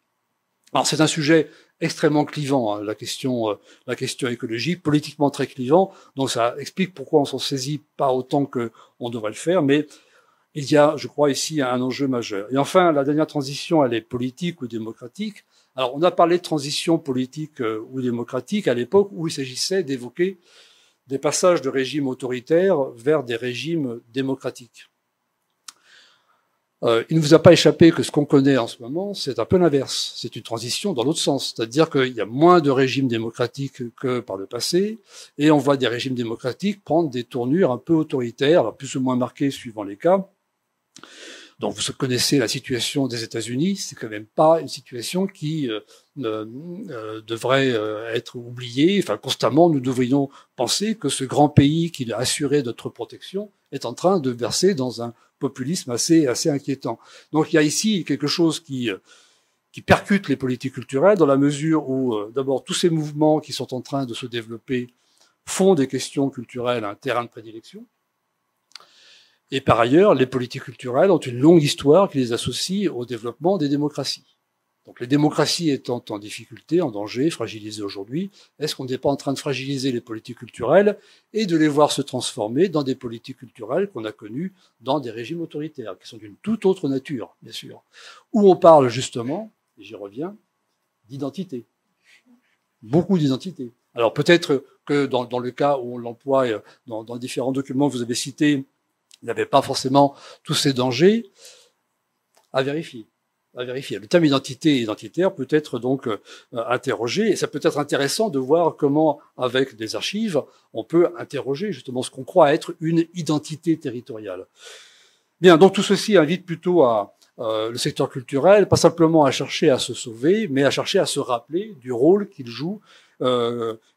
Alors, c'est un sujet extrêmement clivant, hein, la question écologique, politiquement très clivant. Donc, ça explique pourquoi on s'en saisit pas autant que on devrait le faire. Mais il y a, je crois, ici un enjeu majeur. Et enfin, la dernière transition, elle est politique ou démocratique. Alors, on a parlé de transition politique ou démocratique à l'époque où il s'agissait d'évoquer des passages de régimes autoritaires vers des régimes démocratiques. Il ne vous a pas échappé que ce qu'on connaît en ce moment, c'est un peu l'inverse. C'est une transition dans l'autre sens. C'est-à-dire qu'il y a moins de régimes démocratiques que par le passé, et on voit des régimes démocratiques prendre des tournures un peu autoritaires, alors plus ou moins marquées suivant les cas. Donc vous connaissez la situation des États-Unis, c'est quand même pas une situation qui devrait être oubliée. Enfin, constamment, nous devrions penser que ce grand pays qui a assuré notre protection est en train de verser dans un populisme assez inquiétant. Donc il y a ici quelque chose qui percute les politiques culturelles dans la mesure où, d'abord, tous ces mouvements qui sont en train de se développer font des questions culturelles un terrain de prédilection. Et par ailleurs, les politiques culturelles ont une longue histoire qui les associe au développement des démocraties. Donc les démocraties étant en difficulté, en danger, fragilisées aujourd'hui, est-ce qu'on n'est pas en train de fragiliser les politiques culturelles et de les voir se transformer dans des politiques culturelles qu'on a connues dans des régimes autoritaires, qui sont d'une toute autre nature, bien sûr, où on parle justement, et j'y reviens, d'identité. Beaucoup d'identité. Alors peut-être que dans le cas où on l'emploie, dans différents documents que vous avez cités, il n'y avait pas forcément tous ces dangers à vérifier. à vérifier. Le terme identité et identitaire peut être donc interrogé, et ça peut être intéressant de voir comment, avec des archives, on peut interroger justement ce qu'on croit être une identité territoriale. Bien, donc tout ceci invite plutôt à le secteur culturel, pas simplement à chercher à se sauver, mais à chercher à se rappeler du rôle qu'il joue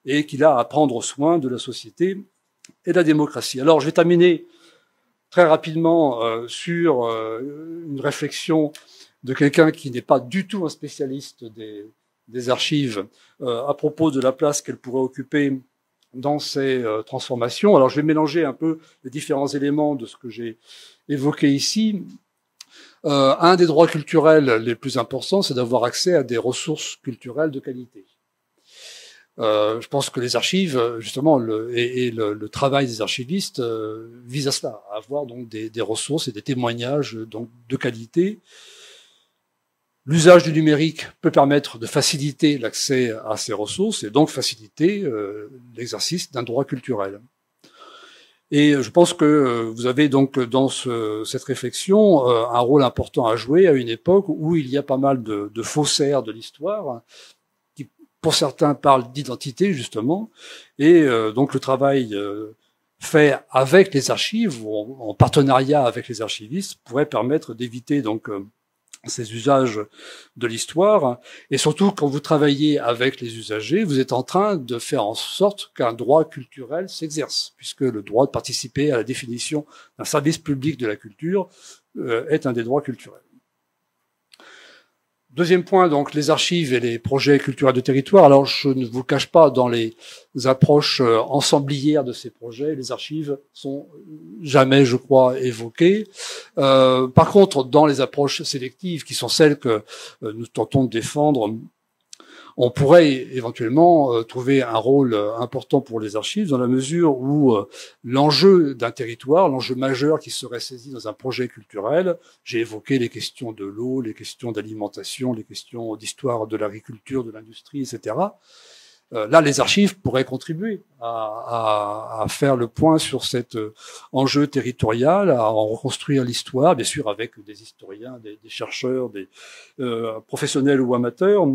et qu'il a à prendre soin de la société et de la démocratie. Alors, je vais terminer très rapidement sur une réflexion de quelqu'un qui n'est pas du tout un spécialiste des archives à propos de la place qu'elles pourraient occuper dans ces transformations. Alors, je vais mélanger un peu les différents éléments de ce que j'ai évoqué ici. Un des droits culturels les plus importants, c'est d'avoir accès à des ressources culturelles de qualité. Je pense que les archives, justement, le travail des archivistes vise à cela, à avoir donc des ressources et des témoignages donc de qualité. L'usage du numérique peut permettre de faciliter l'accès à ces ressources et donc faciliter l'exercice d'un droit culturel. Et je pense que vous avez donc dans cette réflexion un rôle important à jouer à une époque où il y a pas mal de faussaires de l'histoire qui, pour certains, parlent d'identité justement. Et donc le travail fait avec les archives ou en partenariat avec les archivistes pourrait permettre d'éviter donc ces usages de l'histoire. Et surtout, quand vous travaillez avec les usagers, vous êtes en train de faire en sorte qu'un droit culturel s'exerce, puisque le droit de participer à la définition d'un service public de la culture est un des droits culturels. Deuxième point, donc, les archives et les projets culturels de territoire. Alors, je ne vous cache pas, dans les approches ensemblières de ces projets, les archives sont jamais, je crois, évoquées. Par contre, dans les approches sélectives, qui sont celles que nous tentons de défendre, on pourrait éventuellement trouver un rôle important pour les archives dans la mesure où l'enjeu d'un territoire, l'enjeu majeur qui serait saisi dans un projet culturel, j'ai évoqué les questions de l'eau, les questions d'alimentation, les questions d'histoire de l'agriculture, de l'industrie, etc. Là, les archives pourraient contribuer à faire le point sur cet enjeu territorial, à en reconstruire l'histoire, bien sûr avec des historiens, des chercheurs, des professionnels ou amateurs,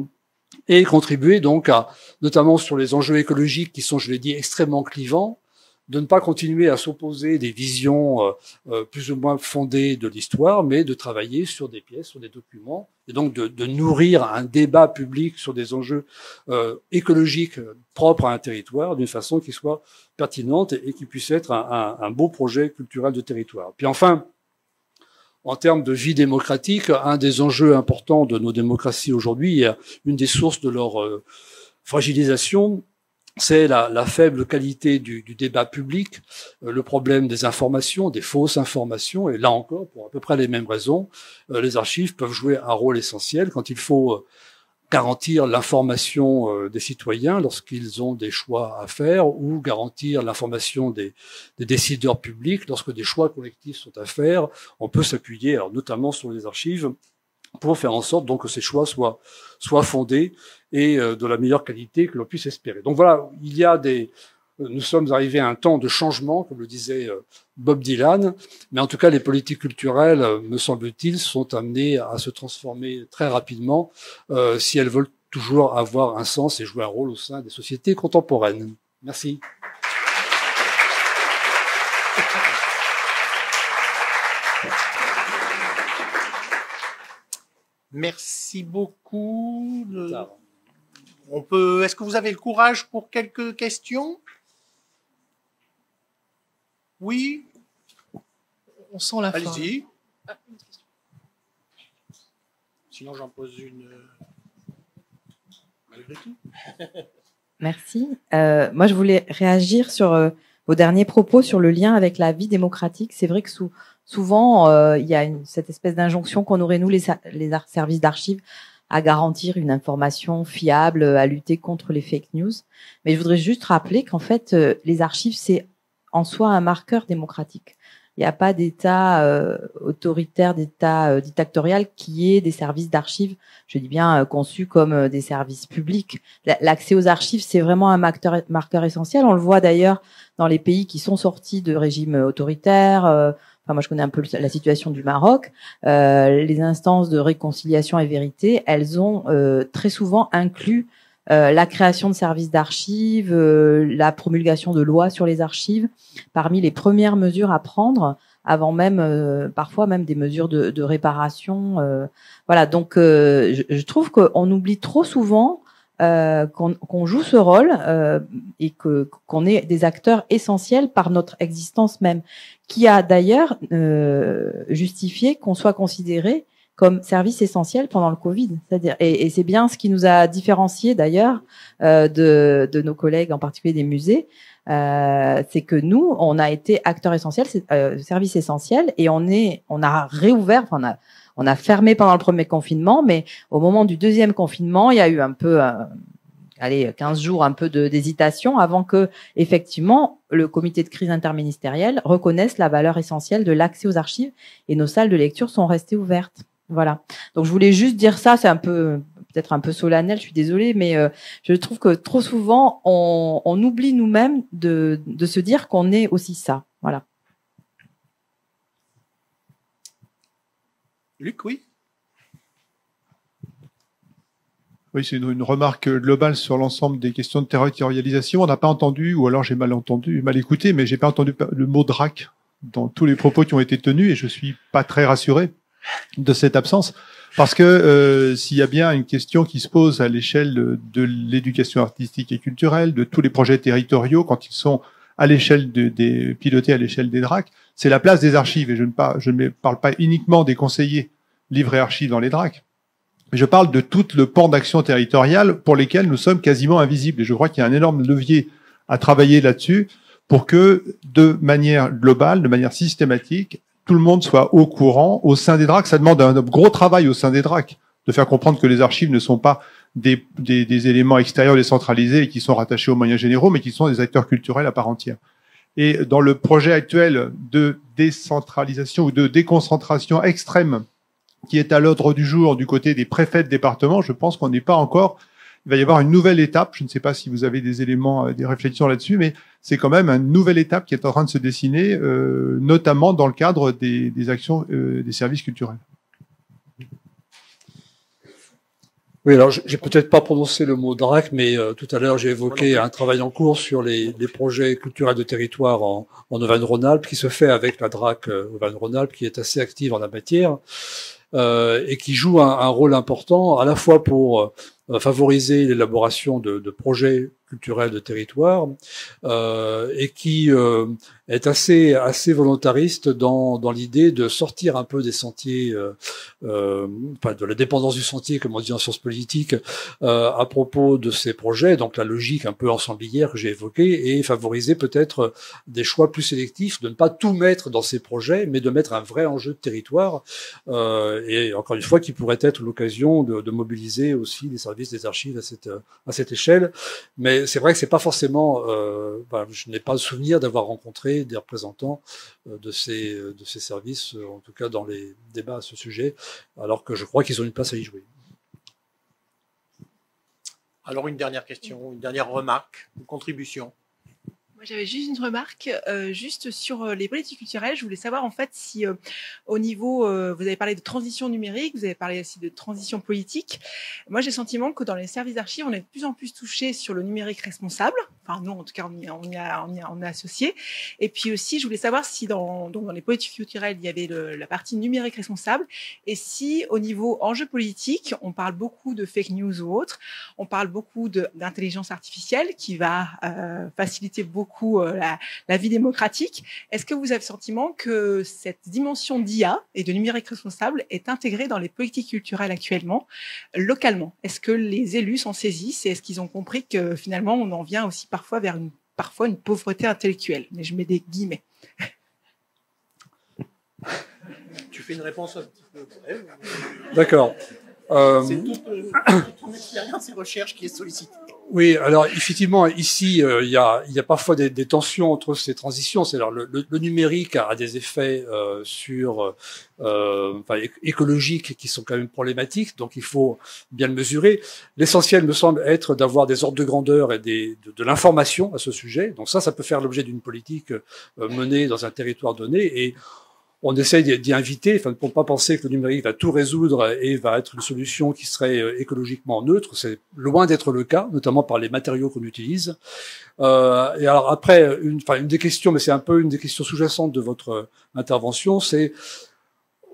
et contribuer donc à, notamment sur les enjeux écologiques qui sont, je l'ai dit, extrêmement clivants, de ne pas continuer à s'opposer des visions plus ou moins fondées de l'histoire, mais de travailler sur des pièces, sur des documents, et donc de nourrir un débat public sur des enjeux écologiques propres à un territoire d'une façon qui soit pertinente et qui puisse être un beau projet culturel de territoire. Puis enfin, en termes de vie démocratique, un des enjeux importants de nos démocraties aujourd'hui, et une des sources de leur fragilisation, c'est la faible qualité du débat public, le problème des informations, des fausses informations, et là encore, pour à peu près les mêmes raisons, les archives peuvent jouer un rôle essentiel quand il faut garantir l'information des citoyens lorsqu'ils ont des choix à faire ou garantir l'information des décideurs publics lorsque des choix collectifs sont à faire. On peut s'appuyer alors notamment sur les archives pour faire en sorte donc que ces choix soient fondés et de la meilleure qualité que l'on puisse espérer. Donc voilà, nous sommes arrivés à un temps de changement, comme le disait Bob Dylan, mais en tout cas, les politiques culturelles, me semble-t-il, sont amenées à se transformer très rapidement si elles veulent toujours avoir un sens et jouer un rôle au sein des sociétés contemporaines. Merci. Merci beaucoup. Est-ce que vous avez le courage pour quelques questions? Oui. On sent la fin. Allez-y. Sinon, j'en pose une malgré tout. Merci. Moi, je voulais réagir sur vos derniers propos sur le lien avec la vie démocratique. C'est vrai que souvent, il y a cette espèce d'injonction qu'on aurait, nous, les services d'archives, à garantir une information fiable, à lutter contre les fake news. Mais je voudrais juste rappeler qu'en fait, les archives, c'est en soi un marqueur démocratique. Il n'y a pas d'État autoritaire, d'État dictatorial qui ait des services d'archives, je dis bien conçus comme des services publics. L'accès aux archives, c'est vraiment un marqueur essentiel. On le voit d'ailleurs dans les pays qui sont sortis de régimes autoritaires, enfin moi je connais un peu la situation du Maroc, les instances de réconciliation et vérité, elles ont très souvent inclus la création de services d'archives, la promulgation de lois sur les archives, parmi les premières mesures à prendre, avant même parfois même des mesures de réparation. Voilà, donc je trouve qu'on oublie trop souvent qu'on joue ce rôle et qu'on est des acteurs essentiels par notre existence même, qui a d'ailleurs justifié qu'on soit considéré comme service essentiel pendant le Covid. C'est-à-dire, et c'est bien ce qui nous a différenciés d'ailleurs de nos collègues, en particulier des musées, c'est que nous, on a été acteurs essentiels, service essentiel, et on a réouvert, enfin on a fermé pendant le premier confinement, mais au moment du deuxième confinement, il y a eu un peu, 15 jours, un peu d'hésitation avant que, effectivement, le comité de crise interministériel reconnaisse la valeur essentielle de l'accès aux archives, et nos salles de lecture sont restées ouvertes. Voilà. Donc je voulais juste dire ça, c'est peut-être un peu solennel, je suis désolée, mais je trouve que trop souvent on oublie nous-mêmes de se dire qu'on est aussi ça. Voilà. Luc, oui. Oui, c'est une remarque globale sur l'ensemble des questions de territorialisation. On n'a pas entendu, ou alors j'ai mal entendu, mal écouté, mais j'ai pas entendu le mot DRAC dans tous les propos qui ont été tenus, et je suis pas très rassuré de cette absence, parce que s'il y a bien une question qui se pose à l'échelle de l'éducation artistique et culturelle, de tous les projets territoriaux, quand ils sont à l'échelle pilotés à l'échelle des DRAC, c'est la place des archives. Et je ne parle pas uniquement des conseillers livres et archives dans les DRAC, mais je parle de tout le pan d'action territoriale pour lesquels nous sommes quasiment invisibles. Et je crois qu'il y a un énorme levier à travailler là-dessus pour que, de manière globale, de manière systématique, tout le monde soit au courant au sein des DRAC. Ça demande un gros travail au sein des DRAC, de faire comprendre que les archives ne sont pas des éléments extérieurs décentralisés et qui sont rattachés aux moyens généraux, mais qui sont des acteurs culturels à part entière. Et dans le projet actuel de décentralisation ou de déconcentration extrême qui est à l'ordre du jour du côté des préfets de département, je pense qu'on n'est pas encore... Il va y avoir une nouvelle étape. Je ne sais pas si vous avez des éléments, des réflexions là-dessus, mais c'est quand même une nouvelle étape qui est en train de se dessiner, notamment dans le cadre des actions des services culturels. Oui, alors j'ai peut-être pas prononcé le mot DRAC, mais tout à l'heure j'ai évoqué un travail en cours sur les projets culturels de territoire en Auvergne-Rhône-Alpes, qui se fait avec la DRAC Auvergne-Rhône-Alpes, qui est assez active en la matière, et qui joue un rôle important à la fois pour favoriser l'élaboration de projets culturels de territoire, et qui est assez volontariste dans l'idée de sortir un peu des sentiers, enfin de la dépendance du sentier, comme on dit en sciences politiques, à propos de ces projets. Donc la logique un peu ensemblière que j'ai évoquée, et favoriser peut-être des choix plus sélectifs, de ne pas tout mettre dans ces projets, mais de mettre un vrai enjeu de territoire, et encore une fois qui pourrait être l'occasion de mobiliser aussi les services des archives à cette échelle. Mais c'est vrai que c'est pas forcément. Je n'ai pas le souvenir d'avoir rencontré des représentants de ces services, en tout cas dans les débats à ce sujet, alors que je crois qu'ils ont une place à y jouer. Alors une dernière question, une dernière remarque, une contribution. Moi, j'avais juste une remarque, juste sur les politiques culturelles. Je voulais savoir en fait si au niveau, vous avez parlé de transition numérique, vous avez parlé aussi de transition politique. Moi, j'ai le sentiment que dans les services d'archives, on est de plus en plus touché sur le numérique responsable. Enfin, nous, en tout cas, on est associés. Et puis aussi, je voulais savoir si dans les politiques culturelles, il y avait la partie numérique responsable, et si au niveau enjeu politique, on parle beaucoup de fake news ou autre, on parle beaucoup d'intelligence artificielle qui va faciliter beaucoup la vie démocratique. Est-ce que vous avez le sentiment que cette dimension d'IA et de numérique responsable est intégrée dans les politiques culturelles actuellement, localement? Est-ce que les élus s'en saisissent et est-ce qu'ils ont compris que finalement on en vient aussi parfois vers une pauvreté intellectuelle? Mais je mets des guillemets. Tu fais une réponse un petit peu brève. D'accord. C'est toute ton expérience et recherche qui est sollicitée. Oui, alors effectivement, ici, il y a parfois des tensions entre ces transitions. C'est-à-dire le numérique a des effets écologiques qui sont quand même problématiques, donc il faut bien le mesurer. L'essentiel me semble être d'avoir des ordres de grandeur et de l'information à ce sujet. Donc ça peut faire l'objet d'une politique menée dans un territoire donné. Et on essaye d'y inviter, enfin, pour ne pas penser que le numérique va tout résoudre et va être une solution qui serait écologiquement neutre. C'est loin d'être le cas, notamment par les matériaux qu'on utilise. Et alors après, une des questions, mais c'est un peu une des questions sous-jacentes de votre intervention, c'est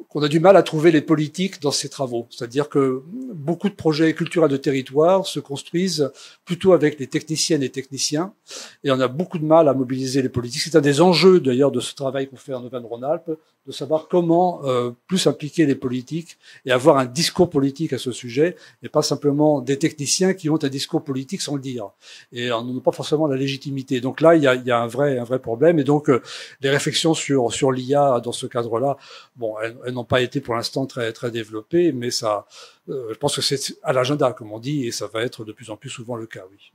qu'on a du mal à trouver les politiques dans ces travaux. C'est-à-dire que beaucoup de projets culturels de territoire se construisent plutôt avec les techniciennes et techniciens, et on a beaucoup de mal à mobiliser les politiques. C'est un des enjeux d'ailleurs de ce travail qu'on fait en Auvergne-Rhône-Alpes, de savoir comment plus impliquer les politiques et avoir un discours politique à ce sujet, et pas simplement des techniciens qui ont un discours politique sans le dire. Et on n'a pas forcément la légitimité. Donc là, il y a un vrai problème. Et donc, les réflexions sur l'IA dans ce cadre-là, bon, elles n'ont pas été pour l'instant très développées, mais ça, je pense que c'est à l'agenda, comme on dit, et ça va être de plus en plus souvent le cas, oui.